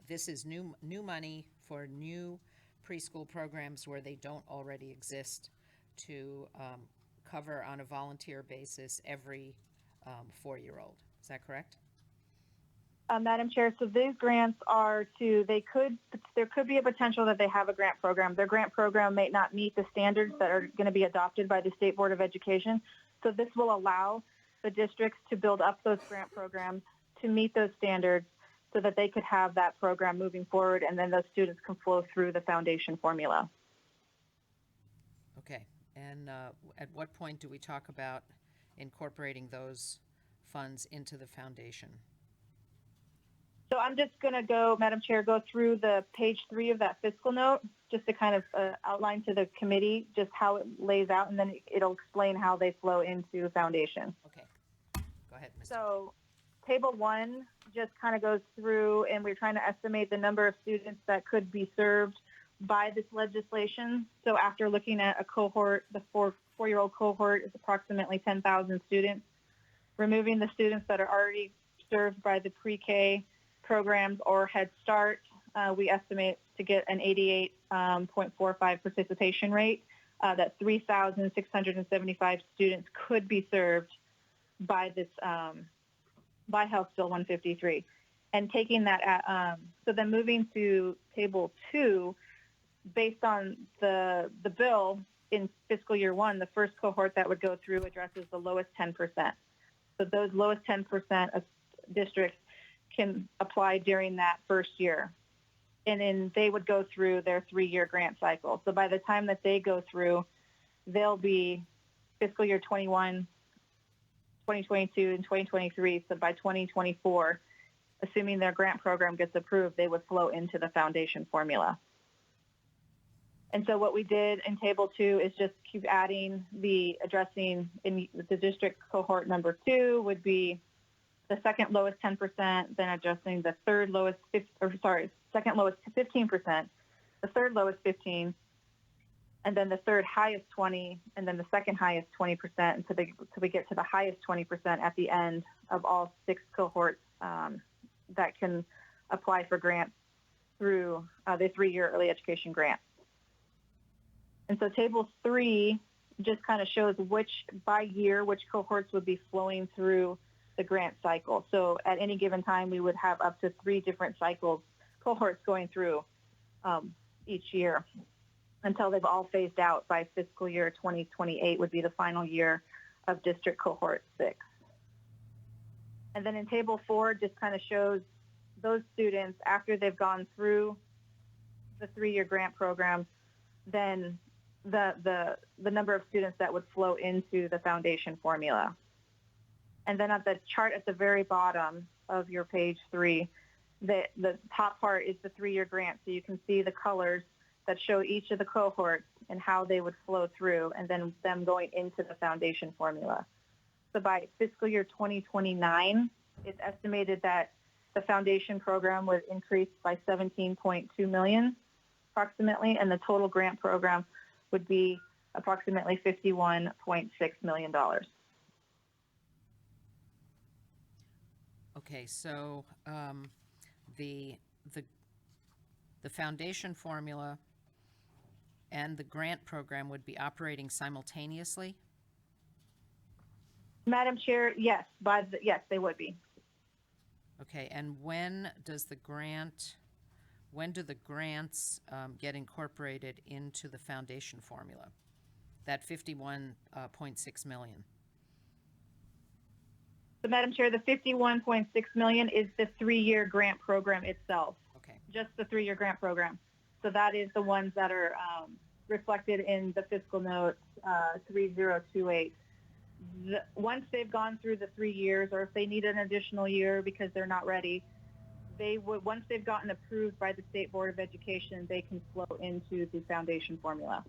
this is new money for new preschool programs where they don't already exist to cover on a volunteer basis every 4-year-old. Is that correct? Madam Chair, so these grants are there could be a potential that they have a grant program. Their grant program may not meet the standards that are going to be adopted by the State Board of Education. So this will allow the districts to build up those grant programs to meet those standards so that they could have that program moving forward, and then those students can flow through the foundation formula. Okay, and at what point do we talk about incorporating those funds into the foundation? So I'm just going to go, Madam Chair, go through the page 3 of that fiscal note, just to kind of outline to the committee just how it lays out, and then it'll explain how they flow into foundation. Okay, go ahead, Ms. So table 1 just kind of goes through, and we're trying to estimate the number of students that could be served by this legislation. So after looking at a cohort, the four-year-old cohort is approximately 10,000 students. Removing the students that are already served by the pre-K programs or Head Start, we estimate to get an 88.45 participation rate. That 3,675 students could be served by this by House Bill 153. And taking that so then moving to table 2, based on the bill in fiscal year 1, the first cohort that would go through addresses the lowest 10%. So those lowest 10% of districts can apply during that first year. And then they would go through their 3-year grant cycle. So by the time that they go through, they'll be fiscal year 21, 2022, and 2023. So by 2024, assuming their grant program gets approved, they would flow into the foundation formula. And so what we did in table 2 is just keep adding addressing in the district cohort number 2 would be the second lowest 10%, then addressing the second lowest 15%, the third lowest 15, and then the third highest 20, and then the second highest 20%, until we get to the highest 20% at the end of all 6 cohorts that can apply for grants through the 3-year early education grant. And so table 3 just kind of shows which cohorts would be flowing through the grant cycle. So at any given time, we would have up to 3 different cohorts going through each year until they've all phased out by fiscal year 2028 would be the final year of district cohort 6. And then in table 4 just kind of shows those students after they've gone through the 3-year grant program, than the number of students that would flow into the foundation formula. And then at the chart at the very bottom of your page 3, the top part is the 3-year grant. So you can see the colors that show each of the cohorts and how they would flow through, and then them going into the foundation formula. So by fiscal year 2029, it's estimated that the foundation program would increase by 17.2 million approximately, and the total grant program would be approximately $51.6 million. Okay, so the foundation formula and the grant program would be operating simultaneously? Madam Chair, yes, yes, they would be. Okay, and when do the grants get incorporated into the foundation formula? That 51.6 million. So, Madam Chair, the 51.6 million is the 3-year grant program itself. Okay, Just the 3-year grant program. So that is the ones that are reflected in the fiscal note 3028. Once they've gone through the 3 years, or if they need an additional year because they're not ready, they would, once they've gotten approved by the State Board of Education, they can flow into the foundation formula.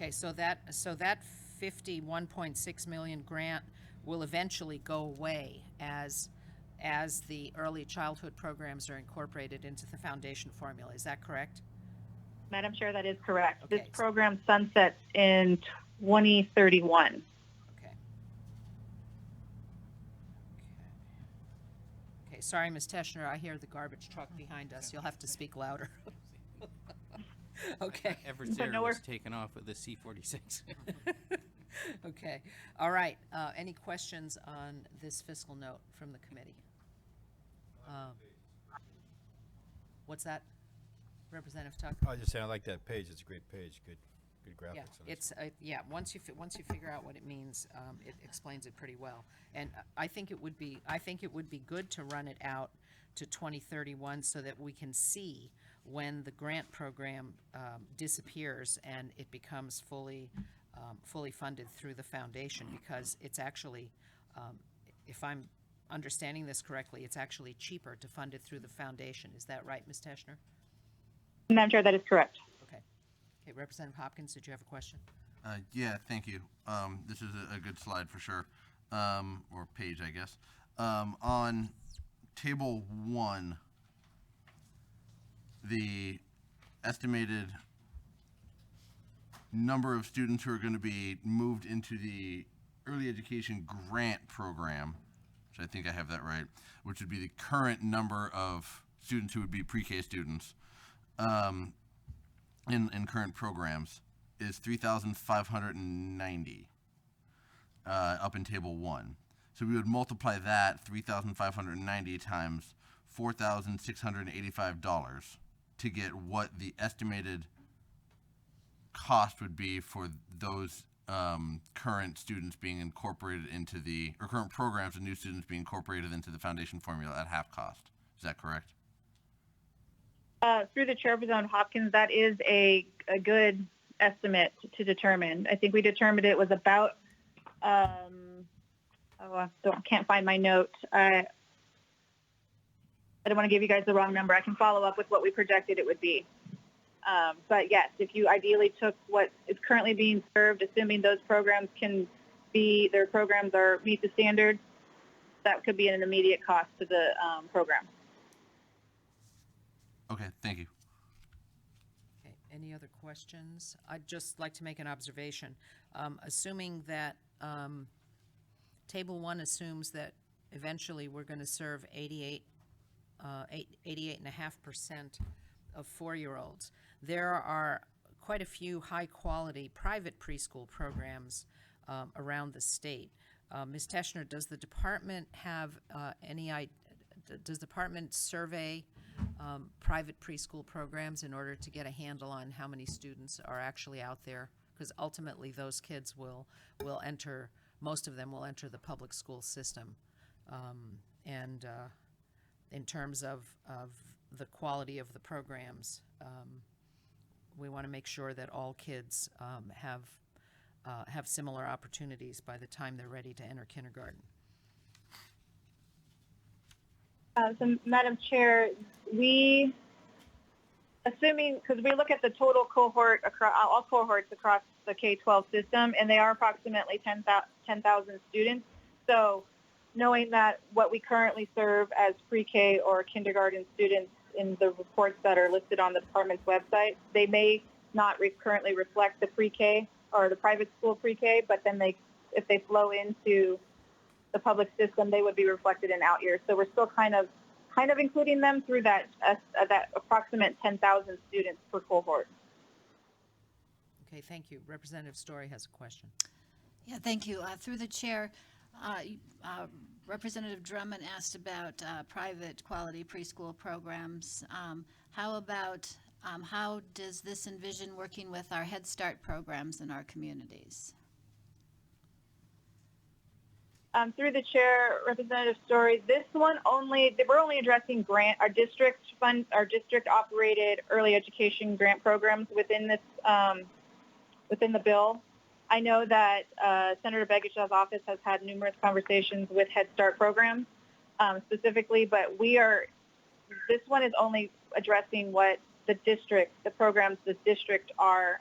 okay, so that 51.6 million grant will eventually go away as the early childhood programs are incorporated into the foundation formula. Is that correct? Madam Chair, that is correct. Okay. This program sunsets in 2031. Okay. Okay, sorry, Ms. Teschner, I hear the garbage truck behind us. You'll have to speak louder. Okay. Everett But Zara no, was taken off with the C-46. Okay, all right. Any questions on this fiscal note from the committee? What's that, Representative Tuck? I was just saying, I like that page. It's a great page. Good graphics. Yeah, on it. it's, yeah, once you figure out what it means, it explains it pretty well. And I think it would be good to run it out to 2031 so that we can see when the grant program disappears and it becomes fully funded through the foundation, because it's actually, if I'm understanding this correctly, it's actually cheaper to fund it through the foundation. Is that right, Ms. Teschner? Madam Chair, that is correct. Okay. Okay, Representative Hopkins, did you have a question? Yeah, thank you. This is a good slide for sure, or page, I guess. On table 1, the estimated number of students who are going to be moved into the early education grant program, which I think I have that right, which would be the current number of students who would be pre-K students in current programs, is 3,590 up in table 1. So we would multiply that 3,590 times $4,685 to get what the estimated cost would be for those current students being incorporated into the, or current programs and new students being incorporated into the foundation formula at half cost. Is that correct? Through the Chair, Representative Hopkins, that is a good estimate to determine. I think we determined it was about, can't find my note. I don't want to give you guys the wrong number. I can follow up with what we projected it would be. But yes, if you ideally took what is currently being served, assuming those programs meet the standards, that could be an immediate cost to the program. Okay, thank you. Okay, any other questions? I'd just like to make an observation. Assuming that, Table 1 assumes that eventually we're going to serve 88.5% of 4-year-olds. There are quite a few high-quality private preschool programs around the state. Ms. Teschner, does the department have does the department survey private preschool programs in order to get a handle on how many students are actually out there? Because ultimately those kids will enter, most of them will enter the public school system. And in terms of the quality of the programs, we want to make sure that all kids have similar opportunities by the time they're ready to enter kindergarten. So, Madam Chair, we, assuming, because we look at the total cohort across all cohorts across the K-12 system, and they are approximately 10,000 students. So, knowing that what we currently serve as pre-K or kindergarten students in the reports that are listed on the department's website, they may not currently reflect the pre-K or the private school pre-K, but then if they flow into the public system, they would be reflected in out years. So we're still kind of including them through that approximate 10,000 students per cohort. Okay, thank you. Representative Story has a question. Yeah, thank you. Through the chair, Representative Drummond asked about private quality preschool programs. How does this envision working with our Head Start programs in our communities? Through the chair, Representative Story, this one we're only addressing our district operated early education grant programs within this, within the bill. I know that Senator Begich's office has had numerous conversations with Head Start programs specifically, but this one is only addressing what the programs the districts are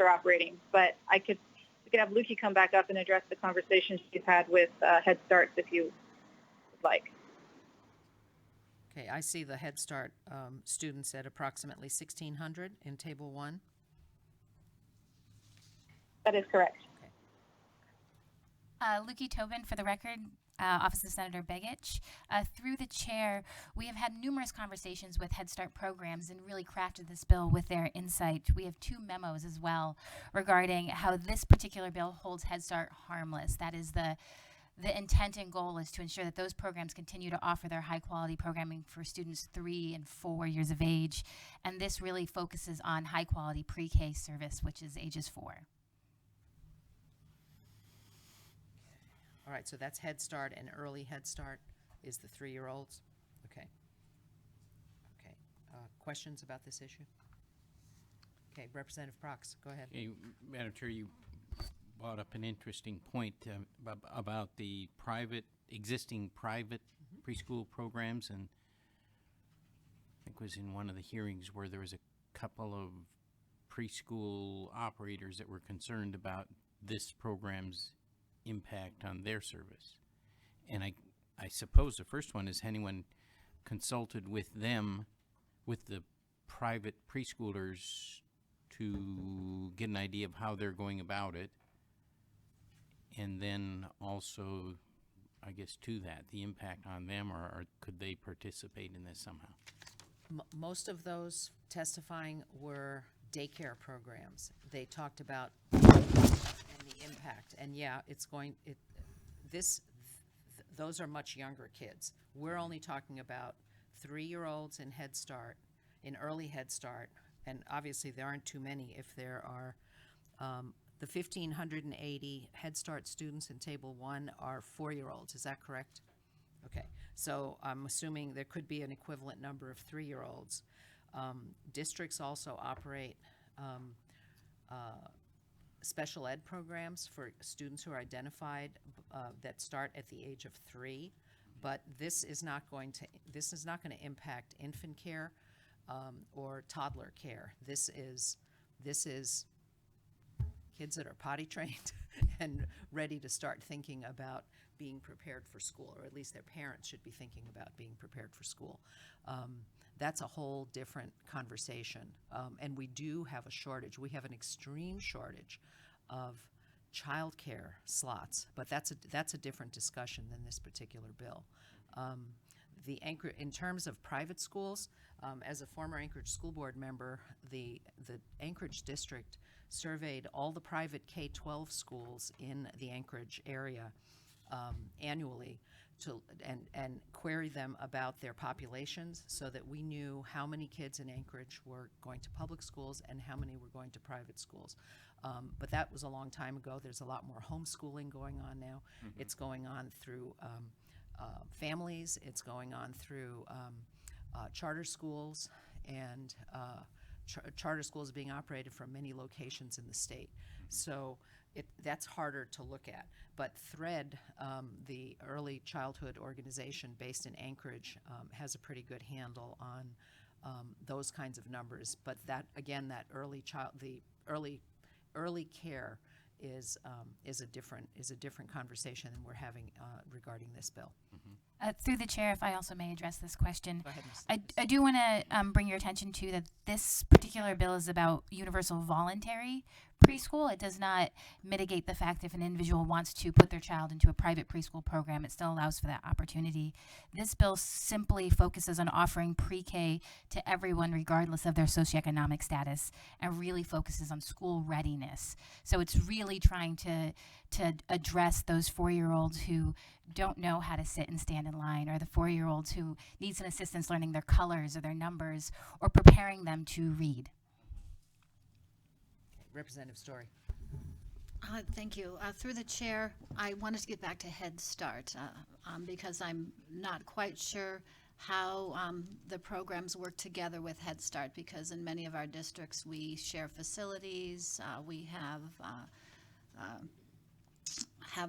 operating. But we could have Lukey come back up and address the conversation she's had with Head Start if you would like. Okay, I see the Head Start students at approximately 1,600 in Table 1. That is correct. Lukey Tobin, for the record, Office of Senator Begich. Through the chair, we have had numerous conversations with Head Start programs and really crafted this bill with their insight. We have 2 memos as well regarding how this particular bill holds Head Start harmless. That is the intent and goal is to ensure that those programs continue to offer their high quality programming for students 3 and 4 years of age. And this really focuses on high quality pre-K service, which is ages 4. All right, so that's Head Start, and early Head Start is the 3-year-olds? Okay. Okay. Questions about this issue? Okay, Representative Prox, go ahead. Okay, Madam Chair, you brought up an interesting point about the existing private preschool programs, and I think it was in one of the hearings where there was a couple of preschool operators that were concerned about this program's impact on their service. And I suppose the first one is, anyone consulted with them, with the private preschoolers, to get an idea of how they're going about it, and then also, I guess, to that, the impact on them, or could they participate in this somehow? Most of those testifying were daycare programs. They talked about the impact, and yeah, those are much younger kids. We're only talking about 3-year-olds in Head Start, in early Head Start, and obviously there aren't too many if there are. The 1,580 Head Start students in Table 1 are 4-year-olds, is that correct? Okay, so I'm assuming there could be an equivalent number of 3-year-olds. Districts also operate special ed programs for students who are identified that start at the age of 3, but this is not going to impact infant care or toddler care. This is kids that are potty trained and ready to start thinking about being prepared for school, or at least their parents should be thinking about being prepared for school. That's a whole different conversation. And we do have a shortage. We have an extreme shortage of childcare slots, but that's a different discussion than this particular bill. In terms of private schools, as a former Anchorage School Board member, the Anchorage District surveyed all the private K-12 schools in the Anchorage area annually and queried them about their populations so that we knew how many kids in Anchorage were going to public schools and how many were going to private schools. But that was a long time ago. There's a lot more homeschooling going on now. Mm-hmm. It's going on through families. It's going on through charter schools, and charter schools being operated from many locations in the state. So that's harder to look at. But THREAD, the early childhood organization based in Anchorage, has a pretty good handle on those kinds of numbers. But that, again, that the early care is a different conversation than we're having regarding this bill. Through the chair, if I also may address this question. Go ahead, Ms. I do want to bring your attention to that this particular bill is about universal voluntary preschool. It does not mitigate the fact if an individual wants to put their child into a private preschool program, it still allows for that opportunity. This bill simply focuses on offering pre-K to everyone regardless of their socioeconomic status and really focuses on school readiness. So it's really trying to address those 4-year-olds who don't know how to sit and stand in line, or the 4-year-olds who need some assistance learning their colors or their numbers or preparing them to read. Representative Story. Thank you. Through the chair, I wanted to get back to Head Start because I'm not quite sure how the programs work together with Head Start, because in many of our districts we share facilities, we have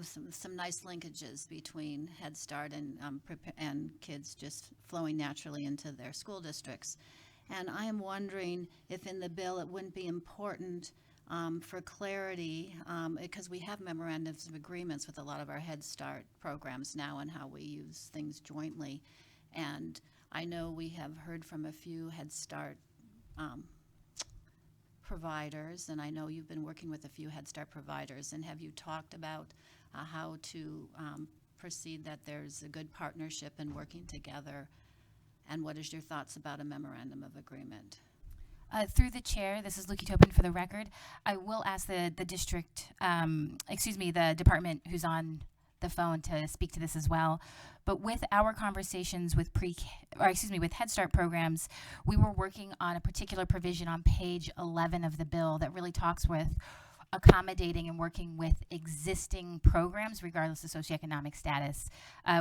some nice linkages between Head Start and kids just flowing naturally into their school districts. And I am wondering if in the bill it wouldn't be important for clarity, because we have memorandums of agreements with a lot of our Head Start programs now and how we use things jointly. And I know we have heard from a few Head Start providers, and I know you've been working with a few Head Start providers. And have you talked about how to proceed that there's a good partnership and working together? And what is your thoughts about a memorandum of agreement? Through the chair, this is Lukey Tobin for the record. I will ask the district, the department who's on the phone to speak to this as well. But with our conversations with with Head Start programs, we were working on a particular provision on page 11 of the bill that really talks with accommodating and working with existing programs regardless of socioeconomic status.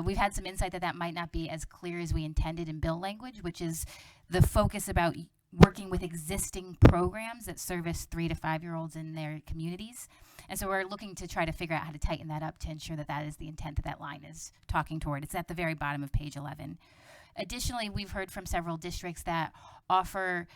We've had some insight that might not be as clear as we intended in bill language, which is the focus about working with existing programs that service 3 to 5-year-olds in their communities. And so we're looking to try to figure out how to tighten that up to ensure that is the intent that line is talking toward. It's at the very bottom of page 11. Additionally, we've heard from several districts that offer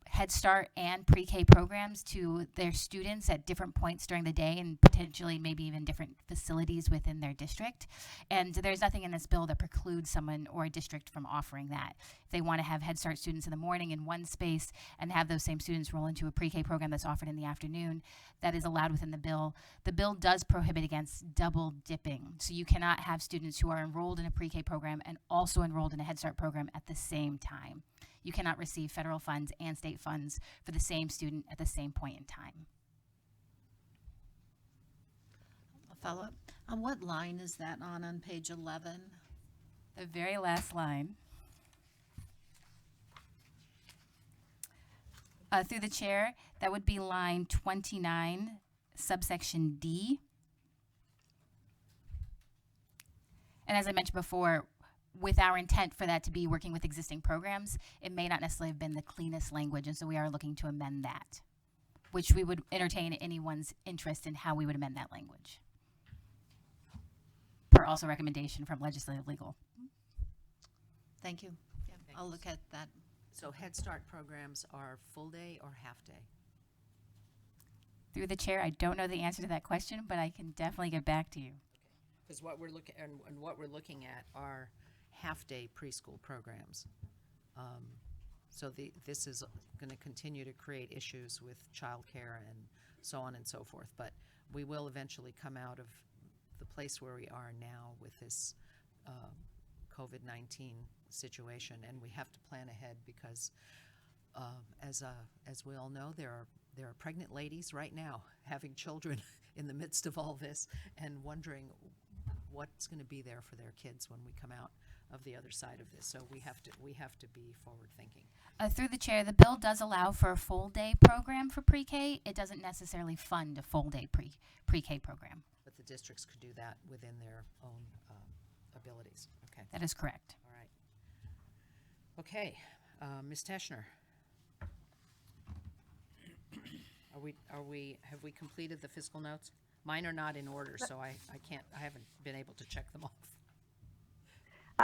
Head Start and pre-K programs to their students at different points during the day and potentially maybe even different facilities within their district. And there's nothing in this bill that precludes someone or a district from offering that. If they want to have Head Start students in the morning in one space and have those same students roll into a pre-K program that's offered in the afternoon, that is allowed within the bill. The bill does prohibit against double dipping. So you cannot have students who are enrolled in a pre-K program and also enrolled in a Head Start program at the same time. You cannot receive federal funds and state funds for the same student at the same point in time. A follow-up. On what line is that on page 11? The very last line. Through the chair, that would be line 29, subsection D. And as I mentioned before, with our intent for that to be working with existing programs, it may not necessarily have been the cleanest language, and so we are looking to amend that, which we would entertain anyone's interest in how we would amend that language. Per also recommendation from Legislative Legal. Thank you. Yeah, I'll look at that. So Head Start programs are full day or half day? Through the chair, I don't know the answer to that question, but I can definitely get back to you. Because what we're looking and what we're looking at are half-day preschool programs. So this is going to continue to create issues with childcare and so on and so forth. But we will eventually come out of the place where we are now with this COVID-19 situation, and we have to plan ahead because, as we all know, there are pregnant ladies right now having children in the midst of all this and wondering what's going to be there for their kids when we come out of the other side of this. So we have to be forward thinking. Through the chair, the bill does allow for a full day program for pre-K. It doesn't necessarily fund a full day pre-K program. But the districts could do that within their own abilities. Okay. That is correct. All right. Okay, Ms. Teschner. have we completed the fiscal notes? Mine are not in order, so I haven't been able to check them off.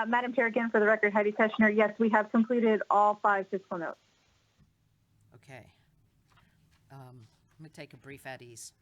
Madam Chair, again, for the record, Heidi Teschner, yes, we have completed all 5 fiscal notes. Okay. Let me take a brief at ease.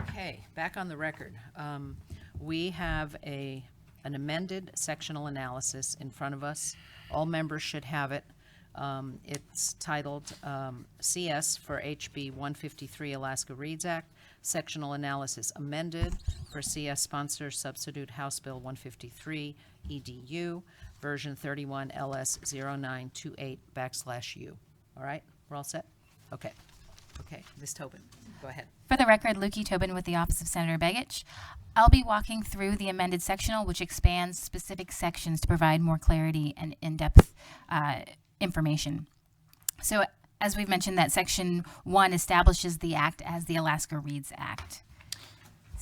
Okay, back on the record. We have an amended sectional analysis in front of us. All members should have it. It's titled CS for HB 153 Alaska Reads Act, sectional analysis amended for CS sponsor substitute House Bill 153 EDU, version 31 LS 0928/U. All right, we're all set? Okay. Okay, Ms. Tobin, go ahead. For the record, Lukey Tobin with the Office of Senator Begich. I'll be walking through the amended sectional, which expands specific sections to provide more clarity and in-depth information. So, as we've mentioned, that Section 1 establishes the Act as the Alaska Reads Act.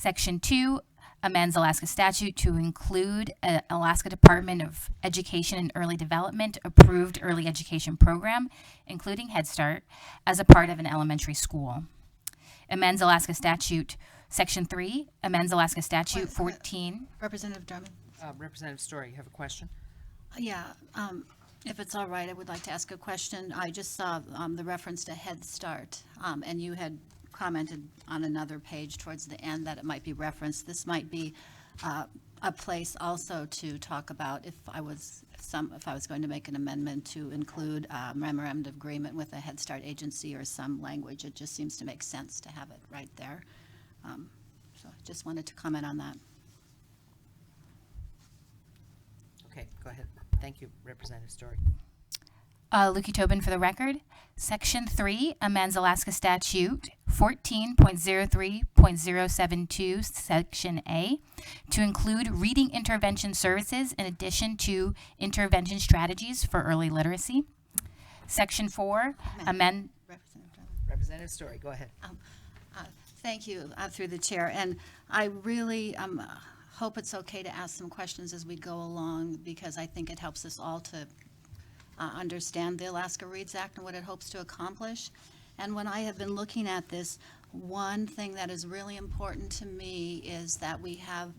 Section 2 amends Alaska statute to include an Alaska Department of Education and Early Development approved early education program, including Head Start, as a part of an elementary school. Amends Alaska statute, Section 3 amends Alaska statute 14. Representative Drummond? Representative Story, you have a question? Yeah, if it's all right, I would like to ask a question. I just saw the reference to Head Start, and you had commented on another page towards the end that it might be referenced. This might be a place also to talk about if I was going to make an amendment to include a memorandum of agreement with a Head Start agency or some language. It just seems to make sense to have it right there. So I just wanted to comment on that. Okay, go ahead. Thank you, Representative Story. Lukey Tobin for the record. Section 3 amends Alaska statute 14.03.072, Section A, to include reading intervention services in addition to intervention strategies for early literacy. Section 4 amend. Representative Drummond. Representative Story, go ahead. Thank you, through the chair. And I really hope it's okay to ask some questions as we go along, because I think it helps us all to understand the Alaska Reads Act and what it hopes to accomplish. And when I have been looking at this, one thing that is really important to me is that we have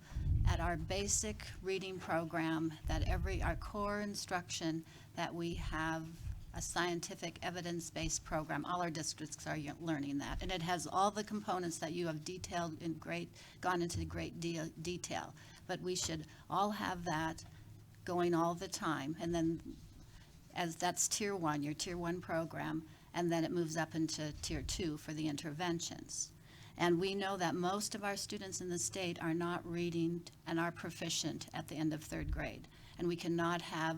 at our basic reading program, that our core instruction, that we have a scientific evidence-based program. All our districts are learning that. And it has all the components that you have gone into great detail. But we should all have that going all the time. And then as that's tier 1, your tier 1 program, and then it moves up into tier 2 for the interventions. And we know that most of our students in the state are not reading and are proficient at the end of 3rd grade. And we cannot have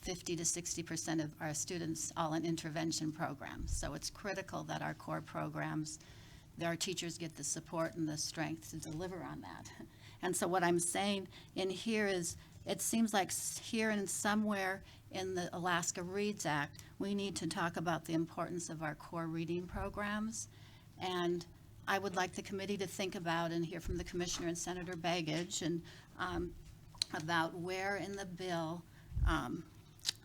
50 to 60% of our students all in intervention programs. So it's critical that our core programs, that our teachers get the support and the strength to deliver on that. And so what I'm saying in here is, it seems like here and somewhere in the Alaska Reads Act, we need to talk about the importance of our core reading programs. And I would like the committee to think about and hear from the Commissioner and Senator Begich and about where in the bill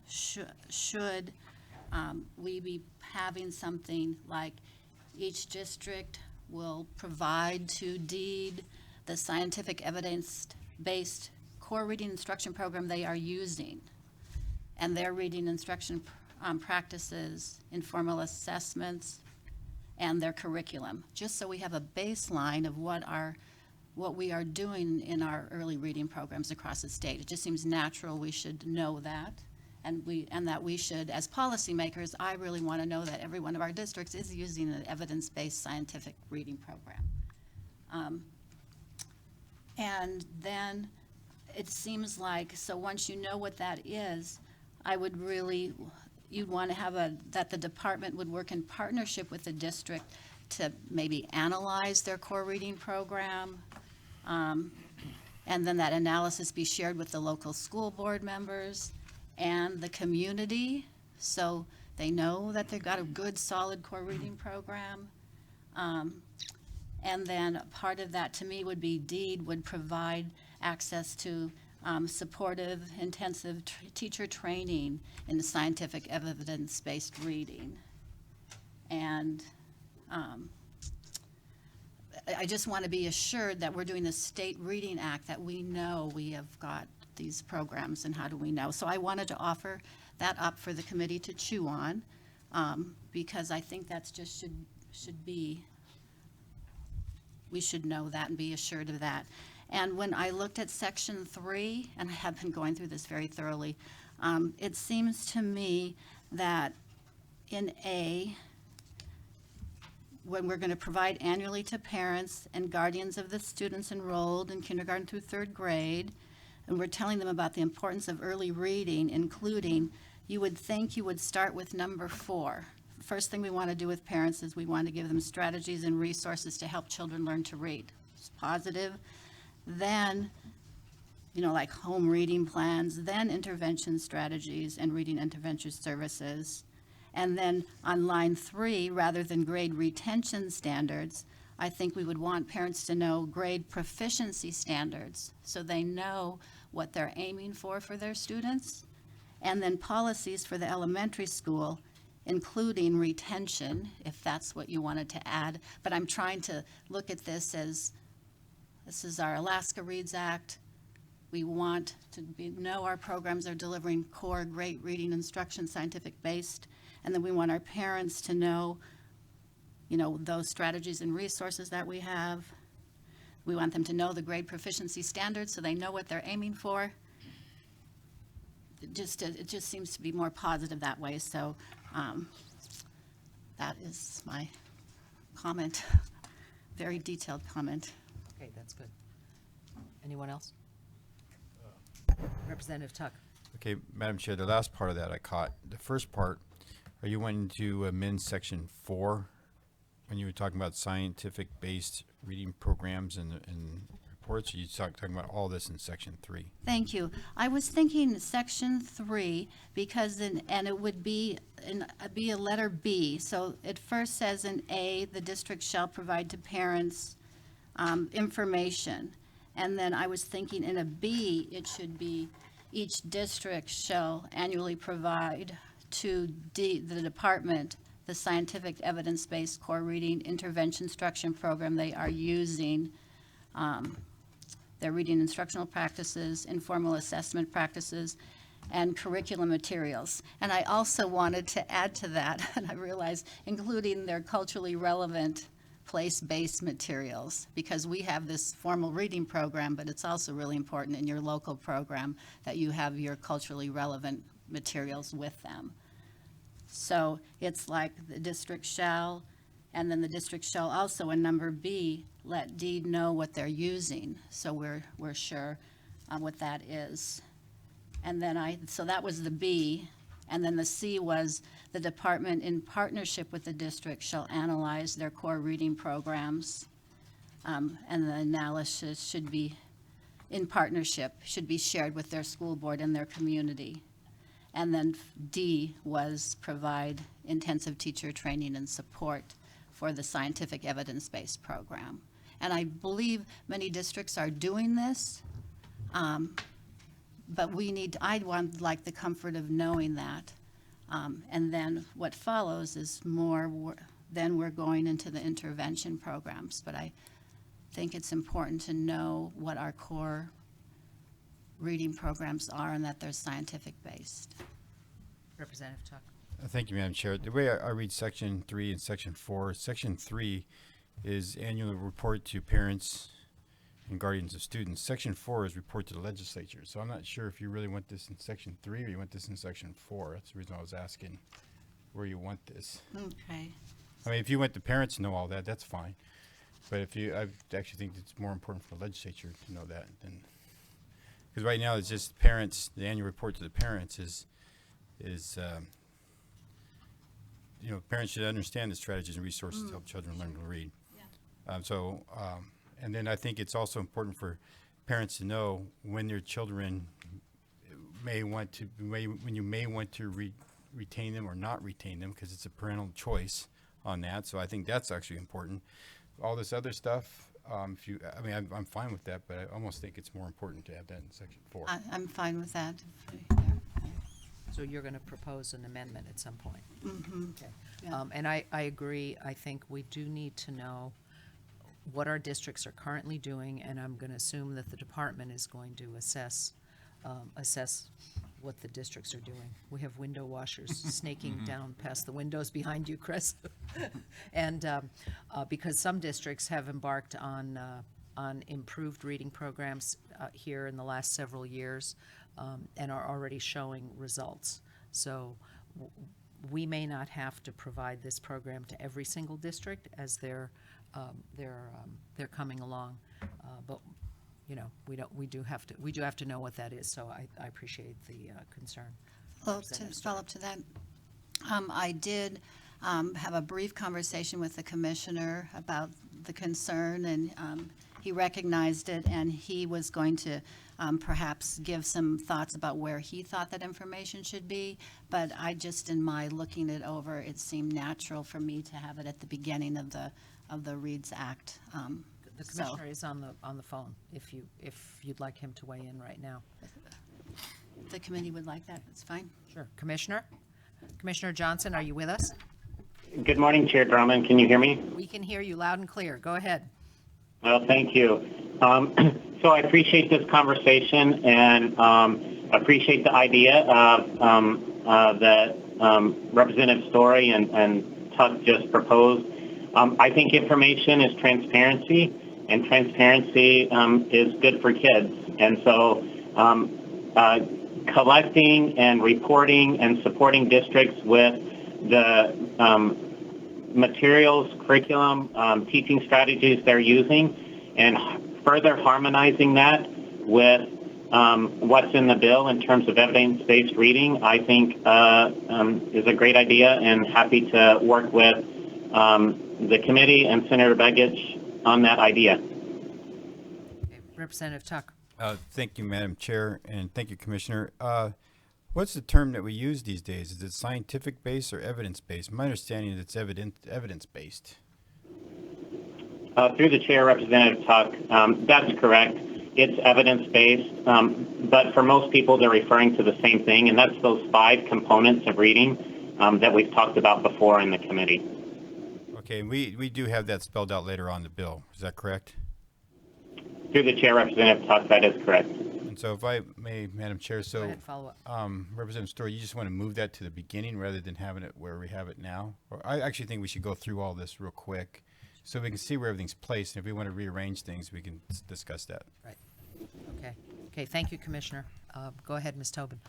should we be having something like each district will provide to DEED the scientific evidence-based core reading instruction program they are using, and their reading instruction practices, informal assessments, and their curriculum, just so we have a baseline of what we are doing in our early reading programs across the state. It just seems natural we should know that, and that we should, as policymakers, I really want to know that every one of our districts is using an evidence-based scientific reading program. And then it seems like, so once you know what that is, you'd want to have that the department would work in partnership with the district to maybe analyze their core reading program, and then that analysis be shared with the local school board members and the community, so they know that they've got a good, solid core reading program. And then part of that, to me, would be DEED would provide access to supportive, intensive teacher training in scientific evidence-based reading. And I just want to be assured that we're doing the State Reading Act, that we know we have got these programs, and how do we know? So I wanted to offer that up for the committee to chew on, because I think that's just should be, we should know that and be assured of that. And when I looked at Section 3, and I have been going through this very thoroughly, it seems to me that in A, when we're going to provide annually to parents and guardians of the students enrolled in kindergarten through 3rd grade, and we're telling them about the importance of early reading, including, you would think you would start with number 4. The first thing we want to do with parents is we want to give them strategies and resources to help children learn to read. It's positive. Then, like home reading plans, then intervention strategies and reading intervention services. And then on line 3, rather than grade retention standards, I think we would want parents to know grade proficiency standards so they know what they're aiming for their students. And then policies for the elementary school, including retention, if that's what you wanted to add. But I'm trying to look at this as, this is our Alaska Reads Act. We want to know our programs are delivering core, great reading instruction, scientific-based. And then we want our parents to know, those strategies and resources that we have. We want them to know the grade proficiency standards so they know what they're aiming for. It just seems to be more positive that way. So that is my comment, very detailed comment. Okay, that's good. Anyone else? Representative Tuck. Okay, Madam Chair, the last part of that I caught. The first part, are you wanting to amend section 4 when you were talking about scientific-based reading programs and reports? Or you talking about all this in section 3? Thank you. I was thinking section 3 because and it would be a letter B. So it first says in A, the district shall provide to parents information. And then I was thinking in a B, it should be each district shall annually provide to the department the scientific evidence-based core reading intervention instruction program they are using, their reading instructional practices, informal assessment practices, and curriculum materials. And I also wanted to add to that, and I realized, including their culturally relevant place-based materials, because we have this formal reading program, but it's also really important in your local program that you have your culturally relevant materials with them. So it's like the district shall, and then the district shall also in number B, let DEED know what they're using, so we're sure what that is. And then so that was the B, and then the C was the department in partnership with the district shall analyze their core reading programs, and the analysis should be in partnership, should be shared with their school board and their community. And then D was provide intensive teacher training and support for the scientific evidence-based program. And I believe many districts are doing this, but I want like the comfort of knowing that. And then what follows is then we're going into the intervention programs. But I think it's important to know what our core reading programs are and that they're scientific-based. Representative Tuck. Thank you, Madam Chair. The way I read section 3 and section 4, section 3 is annual report to parents and guardians of students. Section 4 is report to the legislature. So I'm not sure if you really want this in section 3 or you want this in section 4. That's the reason I was asking where you want this. Okay. I mean, if you want the parents to know all that, that's fine. But I actually think it's more important for the legislature to know that than, because right now it's just parents, the annual report to the parents is parents should understand the strategies and resources to help children learn to read. Yeah. And then I think it's also important for parents to know when their children may want to retain them or not retain them, because it's a parental choice on that. So I think that's actually important. All this other stuff, I'm fine with that, but I almost think it's more important to have that in section 4. I'm fine with that. So you're going to propose an amendment at some point? Mm-hmm. Okay. Yeah. And I agree. I think we do need to know what our districts are currently doing, and I'm going to assume that the department is going to assess what the districts are doing. We have window washers snaking down past the windows behind you, Chris. And because some districts have embarked on improved reading programs here in the last several years and are already showing results. So we may not have to provide this program to every single district as they're coming along, but we do have to know what that is. So I appreciate the concern. Well, to follow up to that, I did have a brief conversation with the commissioner about the concern, and he recognized it, and he was going to perhaps give some thoughts about where he thought that information should be. But I just, in my looking it over, it seemed natural for me to have it at the beginning of the of the Reads Act. The So- commissioner is on the phone, if you'd like him to weigh in right now. If the committee would like that, that's fine. Sure. Commissioner? Commissioner Johnson, are you with us? Good morning, Chair Drummond. Can you hear me? We can hear you loud and clear. Go ahead. Well, thank you. So I appreciate this conversation and appreciate the idea of that Representative Story and Tuck just proposed. I think information is transparency, and transparency is good for kids. And so collecting and reporting and supporting districts with the materials, curriculum, teaching strategies they're using, and further harmonizing that with what's in the bill in terms of evidence-based reading, I think is a great idea, and happy to work with the committee and Senator Begich on that idea. Okay, Representative Tuck. Thank you, Madam Chair, and thank you, Commissioner. What's the term that we use these days? Is it scientific-based or evidence-based? My understanding is it's evidence-based. Through the chair, Representative Tuck, that's correct. It's evidence-based, but for most people, they're referring to the same thing, and that's those 5 components of reading that we've talked about before in the committee. Okay, and we do have that spelled out later on in the bill. Is that correct? Through the chair, Representative Tuck, that is correct. And so if I may, Madam Chair, Go so ahead, follow up. Representative Story, you just want to move that to the beginning rather than having it where we have it now? Or I actually think we should go through all this real quick so we can see where everything's placed. And if we want to rearrange things, we can discuss that. Okay. Okay, thank you, Commissioner. Go ahead, Ms. Tobin.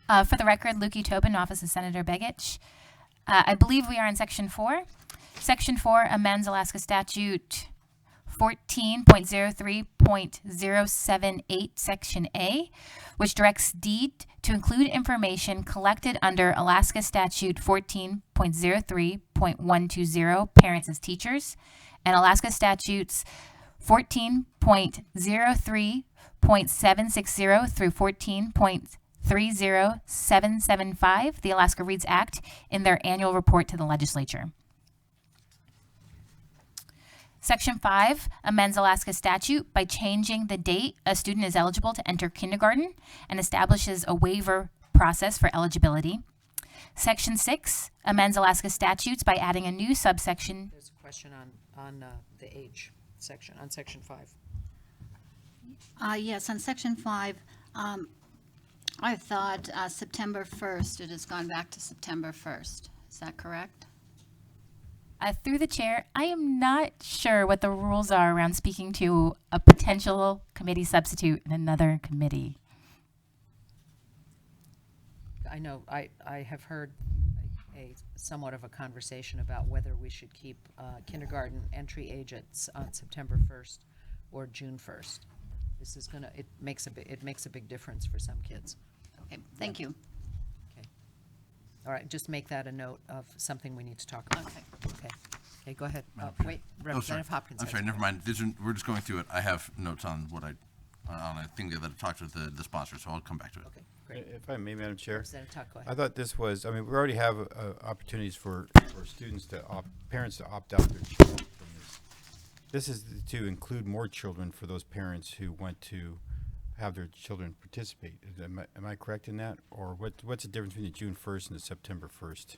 For the record, Lukey Tobin, Office of Senator Begich. I believe we are in Section 4. Section 4 amends Alaska Statute 14.03.078, Section A, which directs DEED to include information collected under Alaska Statute 14.03.120, Parents as Teachers, and Alaska Statutes 14.03.760 through 14.30775, the Alaska Reads Act, in their annual report to the legislature. Section 5 amends Alaska statute by changing the date a student is eligible to enter kindergarten and establishes a waiver process for eligibility. Section 6 amends Alaska statutes by adding a new subsection. There's a question on the age section, on Section 5. Yes, on Section 5, I thought September 1st, it has gone back to September 1st. Is that correct? Through the chair, I am not sure what the rules are around speaking to a potential committee substitute in another committee. I know, I have heard a somewhat of a conversation about whether we should keep kindergarten entry age on September 1st or June 1st. This is gonna, it makes a big difference for some kids. Okay, thank you. All right, just make that a note of something we need to talk about. Okay. Okay, go ahead. Madam Chair. Wait, Oh, sorry. Representative Hopkins. I'm has sorry, a never mind. We're just going through it. I have notes on what on a thing that I talked with the sponsor, so I'll come back to it. Okay, great. If I may, Madam Chair. Representative Tuck, go I ahead. thought this was, I mean, we already have opportunities for students to parents to opt out their children from this. This is to include more children for those parents who want to have their children participate. Am I correct in that? Or what's the difference between the June 1st and the September 1st?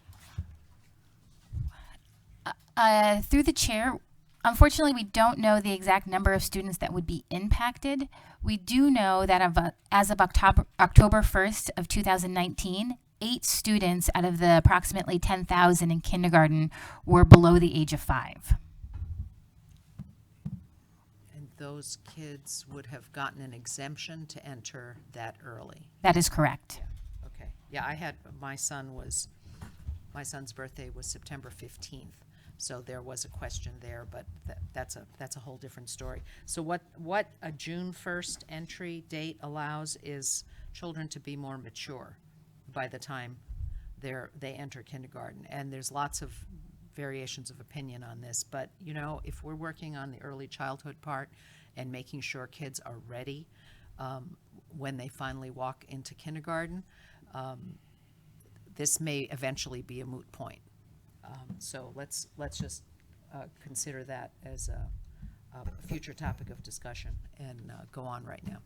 Through the chair, unfortunately, we don't know the exact number of students that would be impacted. We do know that as of October 1st of 2019, 8 students out of the approximately 10,000 in kindergarten were below the age of 5. And those kids would have gotten an exemption to enter that early. That is correct. Okay. Yeah, I had, my son's birthday was September 15th. So there was a question there, but that's a whole different story. So what a June 1st entry date allows is children to be more mature by the time they enter kindergarten. And there's lots of variations of opinion on this, but you know, if we're working on the early childhood part and making sure kids are ready when they finally walk into kindergarten, this may eventually be a moot point. So let's just consider that as a future topic of discussion and go on right now.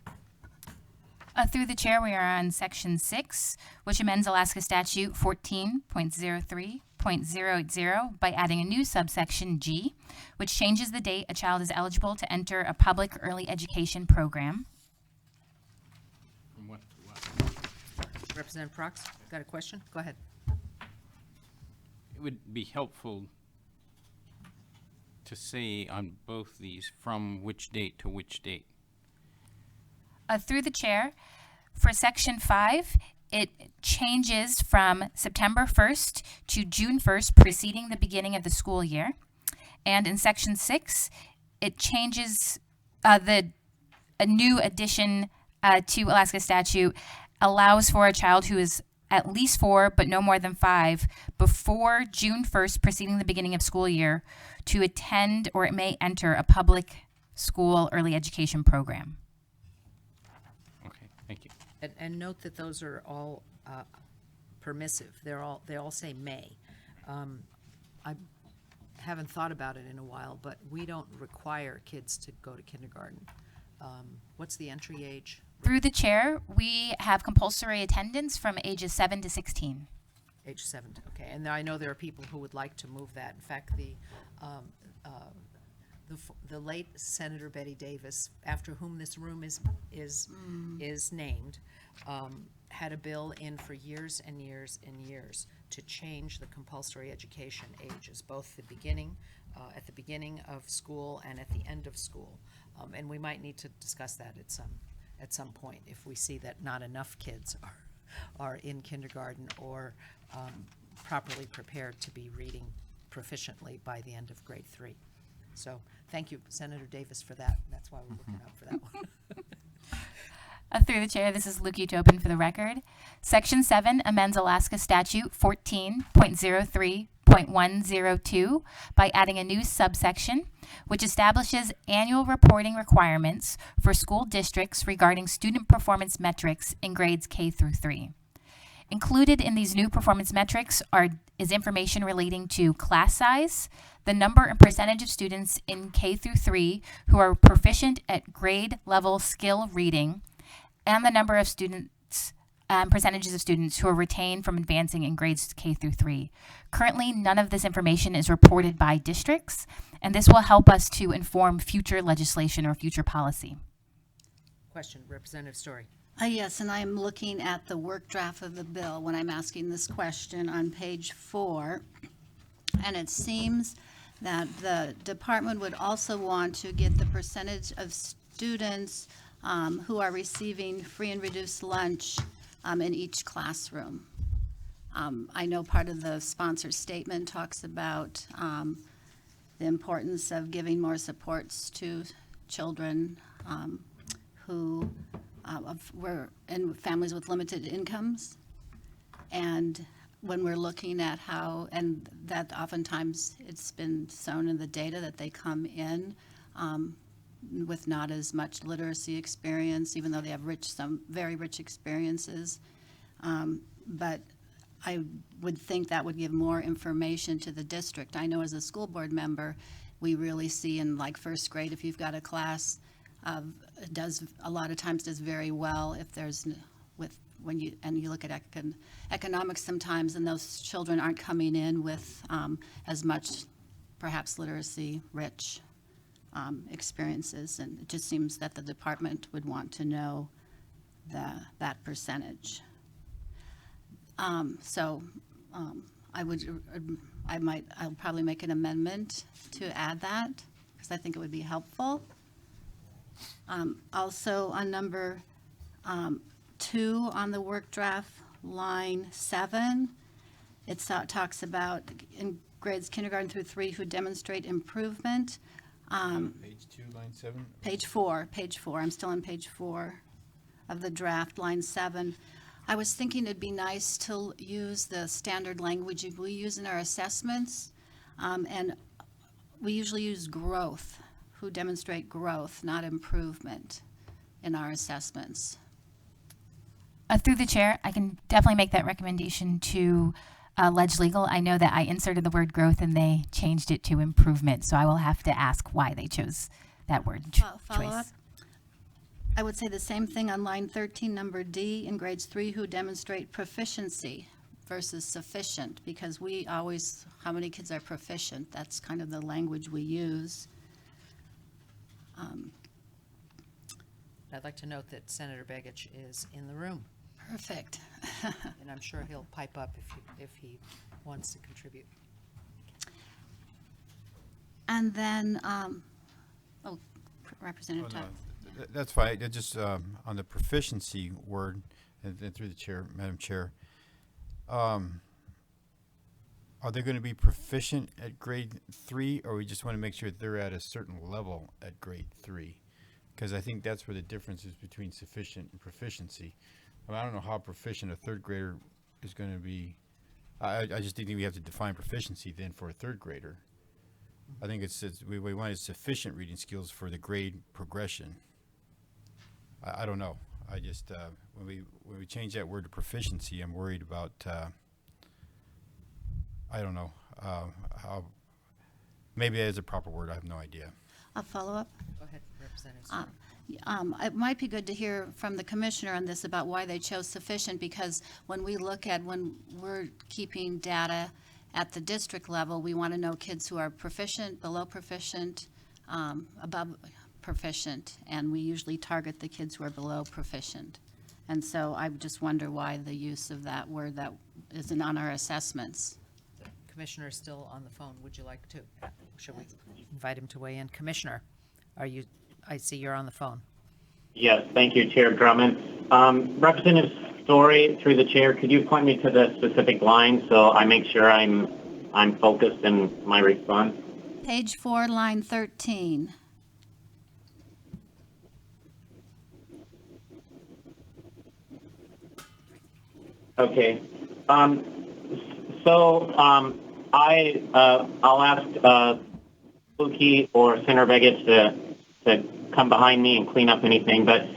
Through the chair, we are on section 6, which amends Alaska Statute 14.03.080 by adding a new subsection G, which changes the date a child is eligible to enter a public early education program. From what to what? Representative Prox, got a question? Go ahead. It would be helpful to say on both these from which date to which date. Through the chair, for section 5, it changes from September 1st to June 1st, preceding the beginning of the school year. And in section 6, it changes a new addition to Alaska statute allows for a child who is at least 4 but no more than 5 before June 1st, preceding the beginning of school year, to attend or it may enter a public school early education program. Okay, thank you. And note that those are all permissive. They all say may. I haven't thought about it in a while, but we don't require kids to go to kindergarten. What's the entry age? Through the chair, we have compulsory attendance from ages 7 to 16. Age 7, okay. And I know there are people who would like to move that. In fact, the late Senator Betty Davis, after whom this room is named, had a bill in for years and years and years to change the compulsory education ages, both at the beginning of school and at the end of school. And we might need to discuss that at some point if we see that not enough kids are in kindergarten or properly prepared to be reading proficiently by the end of grade 3. So thank you, Senator Davis, for that. That's why we're looking out for that one. Through the chair, this is Lukey Tobin for the record. Section 7 amends Alaska Statute 14.03.102 by adding a new subsection, which establishes annual reporting requirements for school districts regarding student performance metrics in grades K through 3. Included in these new performance metrics is information relating to class size, the number and percentage of students in K through 3 who are proficient at grade level skill reading, and the number of students, percentages of students who are retained from advancing in grades K through 3. Currently, none of this information is reported by districts, and this will help us to inform future legislation or future policy. Question, Representative Story. Yes, and I'm looking at the work draft of the bill when I'm asking this question on page 4. And it seems that the department would also want to get the percentage of students who are receiving free and reduced lunch in each classroom. I know part of the sponsor statement talks about the importance of giving more supports to children who were in families with limited incomes. And when we're looking at how, and that oftentimes it's been shown in the data that they come in with not as much literacy experience, even though they have some very rich experiences. But I would think that would give more information to the district. I know as a school board member, we really see in like first grade, if you've got a class does a lot of times does very well if there's when you look at economics sometimes, and those children aren't coming in with as much perhaps literacy rich experiences, and it just seems that the department would want to know that percentage. I'll probably make an amendment to add that because I think it would be helpful. Also on number 2 on the work draft, line 7, it talks about in grades kindergarten through 3 who demonstrate improvement. Page 2, line 7? Page 4. I'm still on page 4 of the draft, line 7. I was thinking it'd be nice to use the standard language we use in our assessments, and we usually use growth, who demonstrate growth, not improvement in our assessments. Through the chair, I can definitely make that recommendation to Ledge Legal, I know that I inserted the word growth and they changed it to improvement. So I will have to ask why they chose that word Follow choice. up? I would say the same thing on line 13, number D, in grades 3 who demonstrate proficiency versus sufficient, because we always, how many kids are proficient? That's kind of the language we use. I'd like to note that Senator Begich is in the room, Perfect. and I'm sure he'll pipe up if he wants to contribute. And then, Representative Oh, no, Tuck. that's fine. It just, on the proficiency word, and through the chair, Madam Chair, are they going to be proficient at grade 3, or we just want to make sure they're at a certain level at grade 3? Because I think that's where the difference is between sufficient and proficiency. I don't know how proficient a third grader is going to be. I just think we have to define proficiency then for a third grader. I think we want sufficient reading skills for the grade progression. I don't know. I just when we change that word to proficiency, I'm worried about. I don't know how. Maybe that is a proper word. I have no idea. I'll follow up. Go ahead, Representative Story. It might be good to hear from the commissioner on this about why they chose sufficient, because when we're keeping data at the district level, we want to know kids who are proficient, below proficient, above proficient, and we usually target the kids who are below proficient. And so I just wonder why the use of that word that isn't on our assessments. The Commissioner is still on the phone. Would you like to, should we invite him to weigh in? Commissioner, I see you're on the phone. Yes, thank you, Chair Drummond. Representative Story, through the chair, could you point me to the specific line so I make sure I'm focused in my response? Page 4, line 13. Okay. I'll ask Luki or Senator Begich to come behind me and clean up anything. But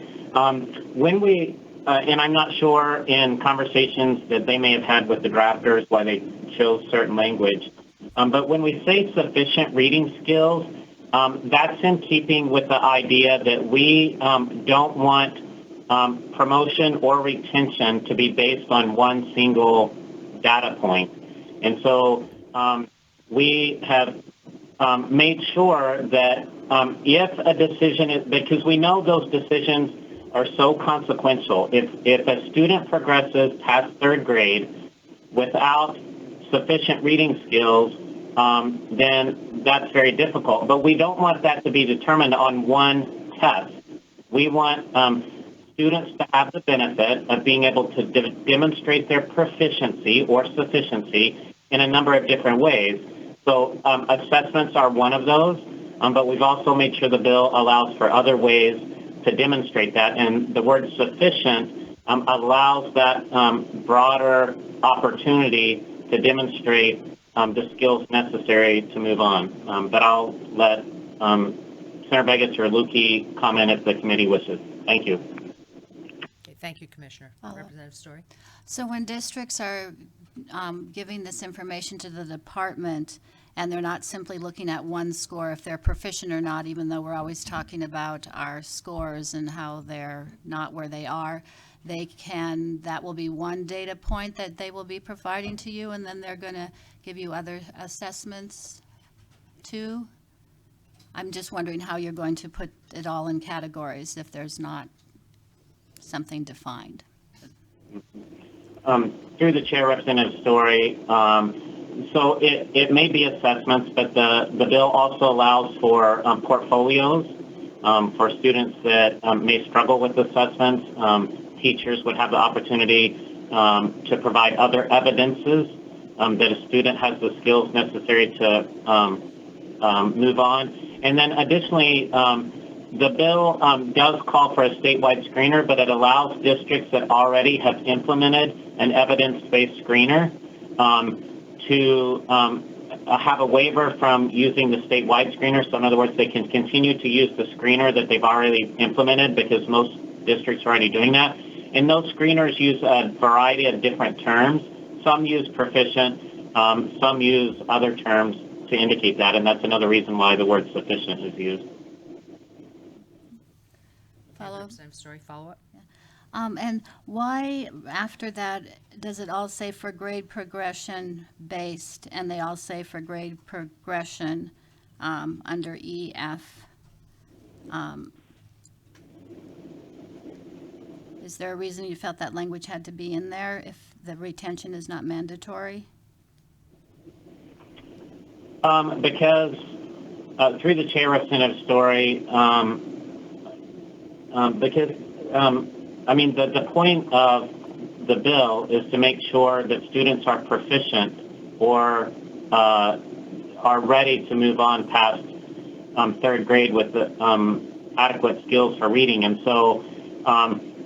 when we, and I'm not sure in conversations that they may have had with the drafters why they chose certain language, but when we say sufficient reading skills, that's in keeping with the idea that we don't want promotion or retention to be based on one single data point. And so we have made sure that if a decision is, because we know those decisions are so consequential, if a student progresses past third grade without sufficient reading skills, then that's very difficult. But we don't want that to be determined on one test. We want students to have the benefit of being able to demonstrate their proficiency or sufficiency in a number of different ways. So assessments are one of those, but we've also made sure the bill allows for other ways to demonstrate that. And the word sufficient allows that broader opportunity to demonstrate the skills necessary to move on. But I'll let Senator Begich or Luki comment if the committee wishes. Thank you. Okay, thank you, Commissioner. Representative Story. So when districts are giving this information to the department, and they're not simply looking at one score, if they're proficient or not, even though we're always talking about our scores and how they're not where they are, that will be one data point that they will be providing to you, and then they're going to give you other assessments too? I'm just wondering how you're going to put it all in categories if there's not something defined. Through the chair, Representative Story, so it may be assessments, but the bill also allows for portfolios for students that may struggle with assessments. Teachers would have the opportunity to provide other evidences that a student has the skills necessary to move on. And then additionally, the bill does call for a statewide screener, but it allows districts that already have implemented an evidence-based screener to have a waiver from using the statewide screener. So in other words, they can continue to use the screener that they've already implemented because most districts are already doing that. And those screeners use a variety of different terms. some use proficient, some use other terms to indicate that, and that's another reason why the word sufficient is used. Follow. Representative Story, follow up? And why, after that, does it all say for grade progression based, and they all say for grade progression under EF? Is there a reason you felt that language had to be in there if the retention is not mandatory? Because through the chair, Representative Story, because I mean, the point of the bill is to make sure that students are proficient or are ready to move on past third grade with the adequate skills for reading. And so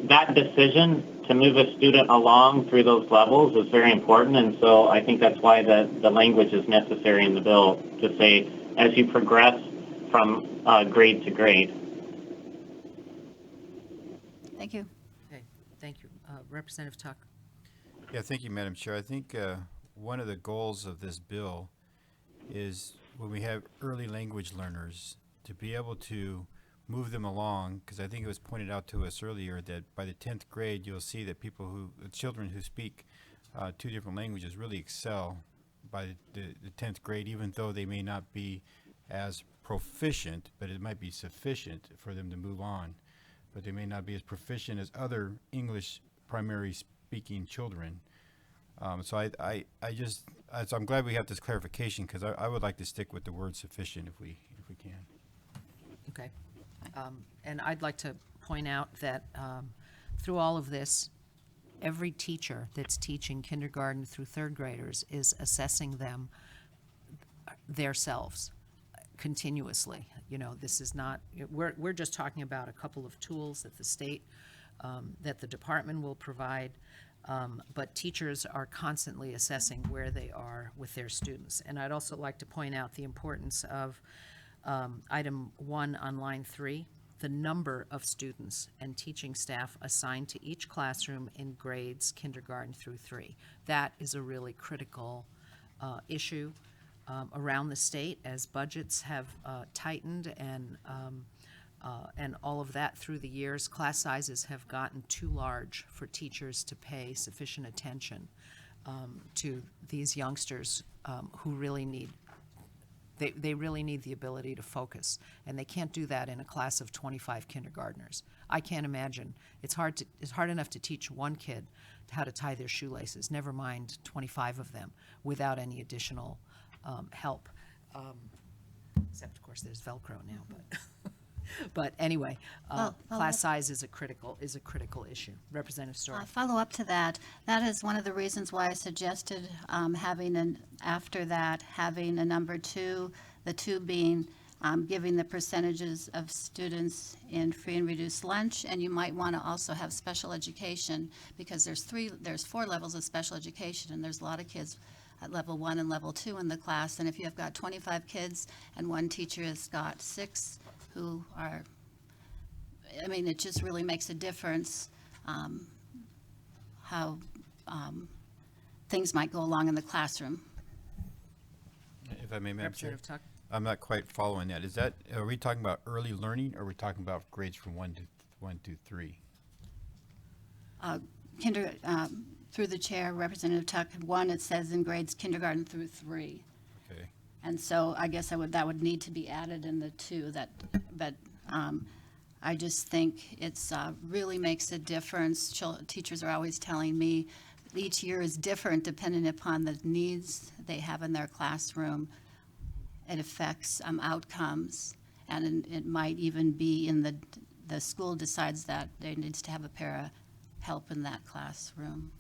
that decision to move a student along through those levels is very important. And so I think that's why the language is necessary in the bill to say, as you progress from grade to grade. Thank you. Okay, thank you. Representative Tuck? Yeah, thank you, Madam Chair. I think one of the goals of this bill is when we have early language learners to be able to move them along, because I think it was pointed out to us earlier that by the 10th grade, you'll see that children who speak two different languages really excel by the 10th grade, even though they may not be as proficient, but it might be sufficient for them to move on. But they may not be as proficient as other English primary speaking children. So I'm glad we have this clarification, because I would like to stick with the word sufficient if we can. Okay. And I'd like to point out that through all of this, every teacher that's teaching kindergarten through third graders is assessing them themselves continuously. You know, this is not, we're just talking about a couple of tools that the state, that the department will provide, but teachers are constantly assessing where they are with their students. And I'd also like to point out the importance of item 1 on line 3, the number of students and teaching staff assigned to each classroom in grades kindergarten through 3. That is a really critical issue around the state as budgets have tightened and all of that through the years. Class sizes have gotten too large for teachers to pay sufficient attention to these youngsters who really need they really need the ability to focus, and they can't do that in a class of 25 kindergartners. I can't imagine. It's hard enough to teach one kid how to tie their shoelaces, never mind 25 of them, without any additional help. Except, of course, there's Velcro now, but but anyway, class size is a critical issue. Representative Story. Follow up to that. That is one of the reasons why I suggested having a number 2, the 2 being giving the percentages of students in free and reduced lunch, and you might want to also have special education, because there's 4 levels of special education, and there's a lot of kids at level 1 and level 2 in the class, and if you've got 25 kids and one teacher has got 6 who are, I mean, it just really makes a difference how things might go along in the classroom. If I may, Madam Chair, Representative Tuck. I'm not quite following that. Are we talking about early learning, or are we talking about grades from 1 to 3? Through the chair, Representative Tuck, 1, it says in grades kindergarten through 3. Okay. And so I guess that would need to be added in the 2, but I just think it's really makes a difference. Teachers are always telling me each year is different depending upon the needs they have in their classroom. It affects outcomes, and it might even be in the school decides that there needs to have a para help in that classroom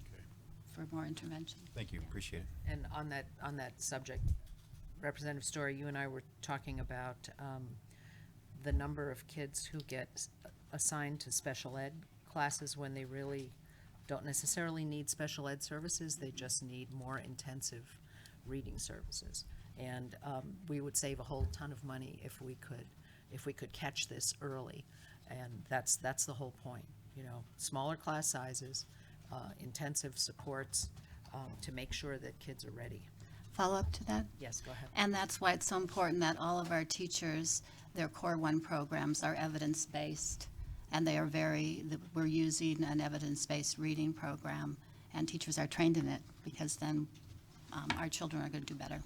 for more intervention. Thank you. Appreciate it. And on that subject, Representative Story, you and I were talking about the number of kids who get assigned to special ed classes when they really don't necessarily need special ed services. They just need more intensive reading services. And we would save a whole ton of money if we could catch this early. And that's the whole point. You know, smaller class sizes, intensive supports, to make sure that kids are ready. Follow up to that? Yes, go ahead. And that's why it's so important that all of our teachers, their Core 1 programs are evidence-based, and they are we're using an evidence-based reading program, and teachers are trained in it, because then our children are going to do better.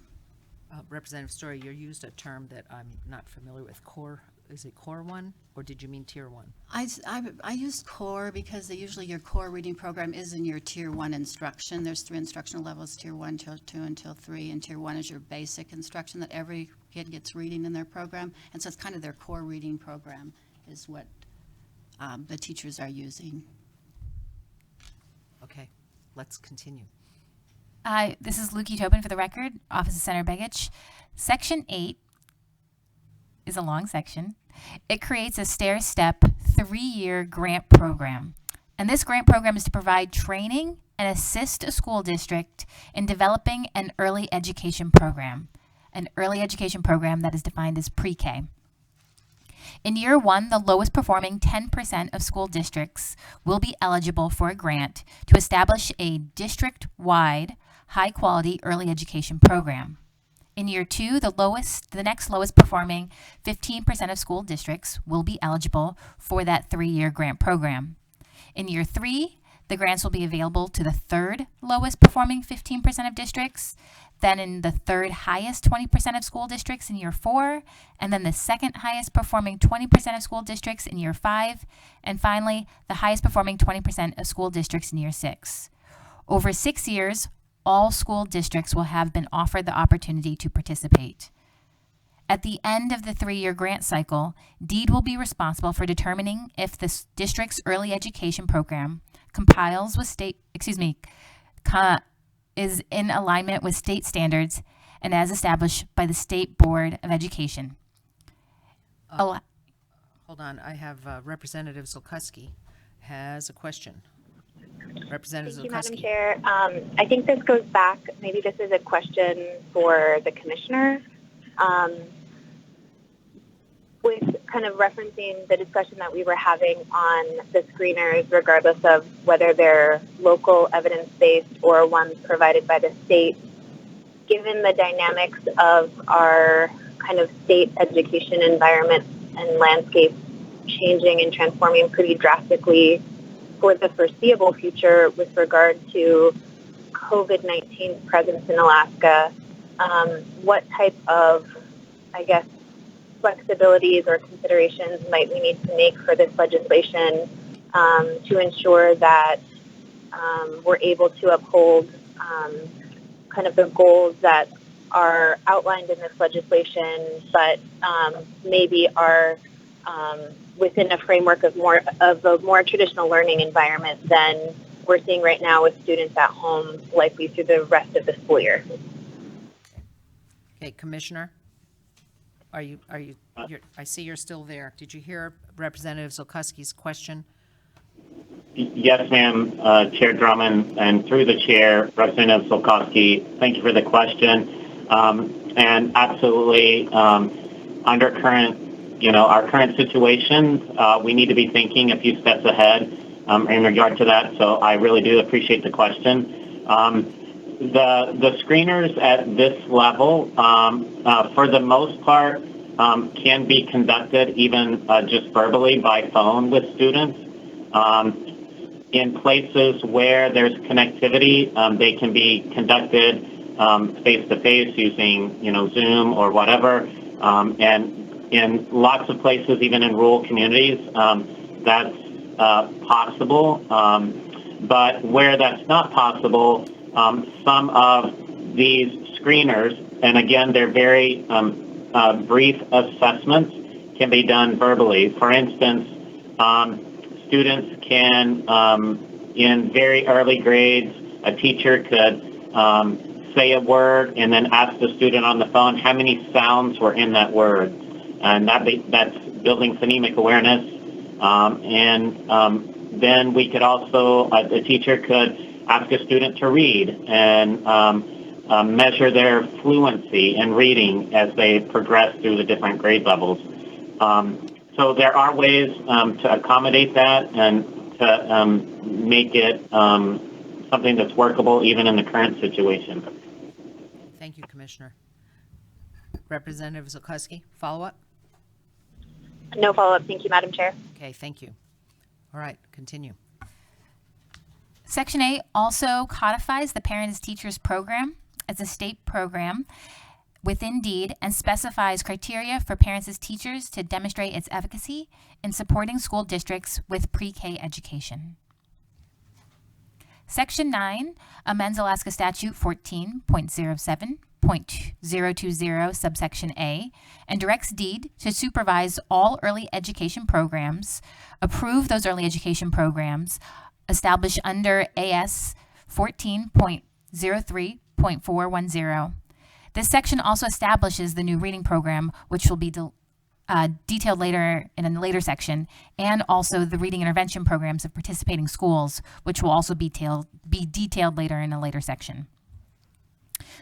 Representative Story, you used a term that I'm not familiar with. Core, is it Core 1, or did you mean Tier 1? I used core because usually your core reading program is in your Tier 1 instruction. There's 3 instructional levels, Tier 1, Tier 2, until 3, and Tier 1 is your basic instruction that every kid gets reading in their program. And so it's kind of their core reading program is what the teachers are using. Okay, let's continue. This is Lukey Tobin for the record, Office of Senator Begich. Section 8 is a long section. It creates a stair-step 3-year grant program. And this grant program is to provide training and assist a school district in developing an early education program. An early education program that is defined as pre-K. In year 1, the lowest performing 10% of school districts will be eligible for a grant to establish a district-wide high-quality early education program. In year 2, the next lowest performing 15% of school districts will be eligible for that 3-year grant program. In year 3, the grants will be available to the third lowest performing 15% of districts, then in the third highest 20% of school districts in year 4, and then the second highest performing 20% of school districts in year 5, and finally, the highest performing 20% of school districts in year 6. Over 6 years, all school districts will have been offered the opportunity to participate. At the end of the 3-year grant cycle, DEED will be responsible for determining if the district's early education program compiles with is in alignment with state standards and as established by the State Board of Education. Hold on, I have Representative Zulkowski has a question. Representative Thank you, Zulkowski. Madam Chair. I think this goes back, maybe this is a question for the commissioner. With kind of referencing the discussion that we were having on the screeners, regardless of whether they're local evidence-based or ones provided by the state, given the dynamics of our kind of state education environment and landscape changing and transforming pretty drastically for the foreseeable future with regard to COVID-19's presence in Alaska, what type of, I guess, flexibilities or considerations might we need to make for this legislation to ensure that we're able to uphold kind of the goals that are outlined in this legislation, but maybe are within a framework of a more traditional learning environment than we're seeing right now with students at home, likely through the rest of the school year. Okay, Commissioner, I see you're still there. Did you hear Representative Zulkowski's question? Yes, ma'am, Chair Drummond, and through the chair, Representative Zulkowski, thank you for the question. And absolutely, under our current situations, we need to be thinking a few steps ahead in regard to that. So I really do appreciate the question. The screeners at this level, for the most part, can be conducted even just verbally by phone with students. In places where there's connectivity, they can be conducted face-to-face using, Zoom or whatever. And in lots of places, even in rural communities, that's possible. But where that's not possible, some of these screeners, and again, they're very brief assessments, can be done verbally. For instance, students can, in very early grades, a teacher could say a word and then ask the student on the phone how many sounds were in that word. And that's building phonemic awareness. Then we could also, a teacher could ask a student to read and measure their fluency in reading as they progress through the different grade levels. So there are ways to accommodate that and to make it something that's workable even in the current situation. Thank you, Commissioner. Representative Zukoski, follow-up? No follow-up. Thank you, Madam Chair. Okay, thank you. All right, continue. Section 8 also codifies the Parent as Teachers program as a state program within DEED and specifies criteria for parents as teachers to demonstrate its efficacy in supporting school districts with pre-K education. Section 9 amends Alaska Statute 14.07.020 subsection A and directs DEED to supervise all early education programs, approve those early education programs established under AS 14.03.410. This section also establishes the new reading program, which will be detailed later in a later section, and also the reading intervention programs of participating schools, which will also be detailed later in a later section.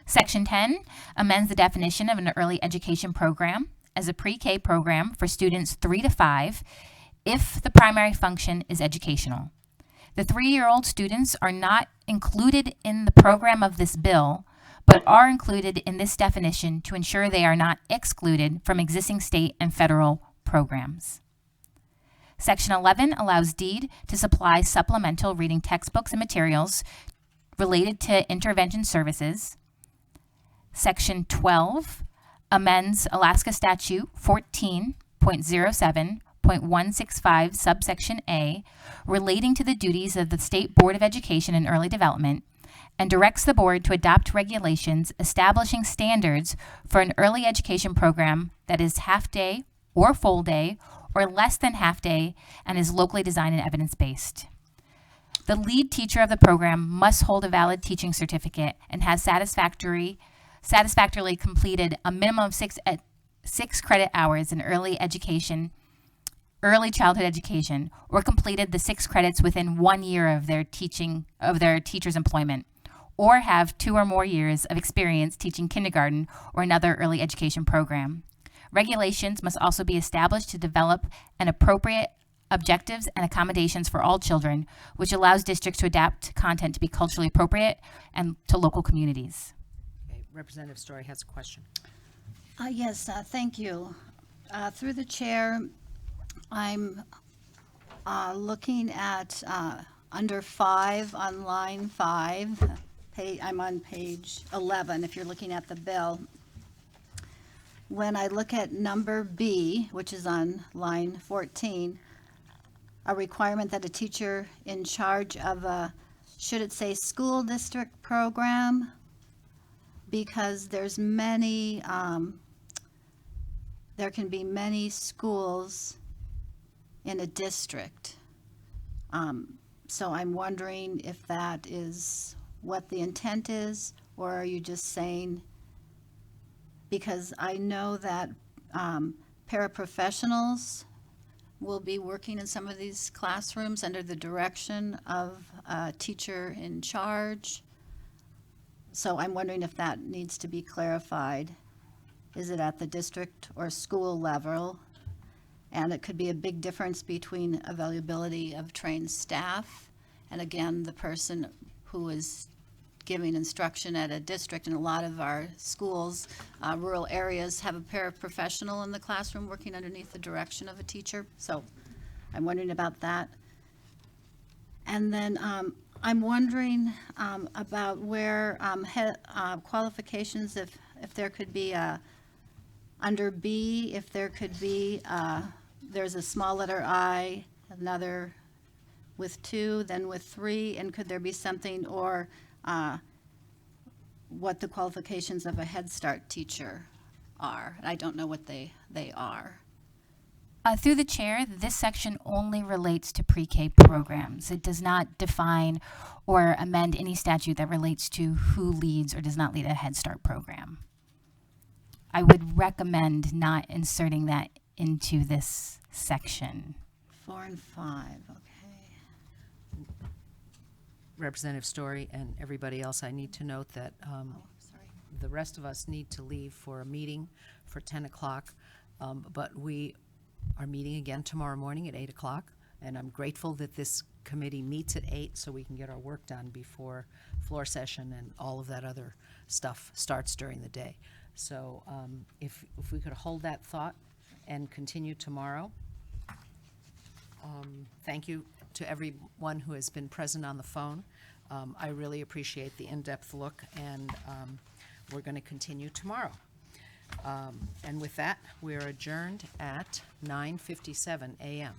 Section 10 amends the definition of an early education program as a pre-K program for students 3 to 5 if the primary function is educational. The 3-year-old students are not included in the program of this bill, but are included in this definition to ensure they are not excluded from existing state and federal programs. Section 11 allows DEED to supply supplemental reading textbooks and materials related to intervention services. Section 12 amends Alaska Statute 14.07.165 subsection A relating to the duties of the State Board of Education and Early Development and directs the board to adopt regulations establishing standards for an early education program that is half-day or full-day or less than half-day and is locally designed and evidence-based. The lead teacher of the program must hold a valid teaching certificate and has satisfactorily completed a minimum of 6 credit hours in early childhood education, or completed the 6 credits within 1 year of their teacher's employment, or have 2 or more years of experience teaching kindergarten or another early education program. Regulations must also be established to develop an appropriate objectives and accommodations for all children, which allows districts to adapt content to be culturally appropriate and to local communities. Okay, Representative Story has a question. Yes, thank you. Through the chair, I'm looking at under 5 on line 5. I'm on page 11 if you're looking at the bill. When I look at number B, which is on line 14, a requirement that a teacher in charge of a, should it say school district program? Because there's many, there can be many schools in a district. So I'm wondering if that is what the intent is, or are you just saying, because I know that paraprofessionals will be working in some of these classrooms under the direction of a teacher in charge. So I'm wondering if that needs to be clarified. Is it at the district or school level? And it could be a big difference between availability of trained staff and, again, the person who is giving instruction at a district. And a lot of our schools, rural areas, have a paraprofessional in the classroom working underneath the direction of a teacher. So I'm wondering about that. And then I'm wondering about where qualifications, if there could be under B, if there could be, there's a small letter I, another with 2, then with 3, and could there be something, or what the qualifications of a Head Start teacher are? I don't know what they are. Through the chair, this section only relates to pre-K programs. It does not define or amend any statute that relates to who leads or does not lead a Head Start program. I would recommend not inserting that into this section. 4 and 5, okay. Representative Story and everybody else, I need to note that the rest of us need to leave for a meeting for 10 o'clock, but we are meeting again tomorrow morning at 8 o'clock, and I'm grateful that this committee meets at 8 so we can get our work done before floor session and all of that other stuff starts during the day. So if we could hold that thought and continue tomorrow. Thank you to everyone who has been present on the phone. I really appreciate the in-depth look, and we're going to continue tomorrow. And with that, we're adjourned at 9:57 a.m.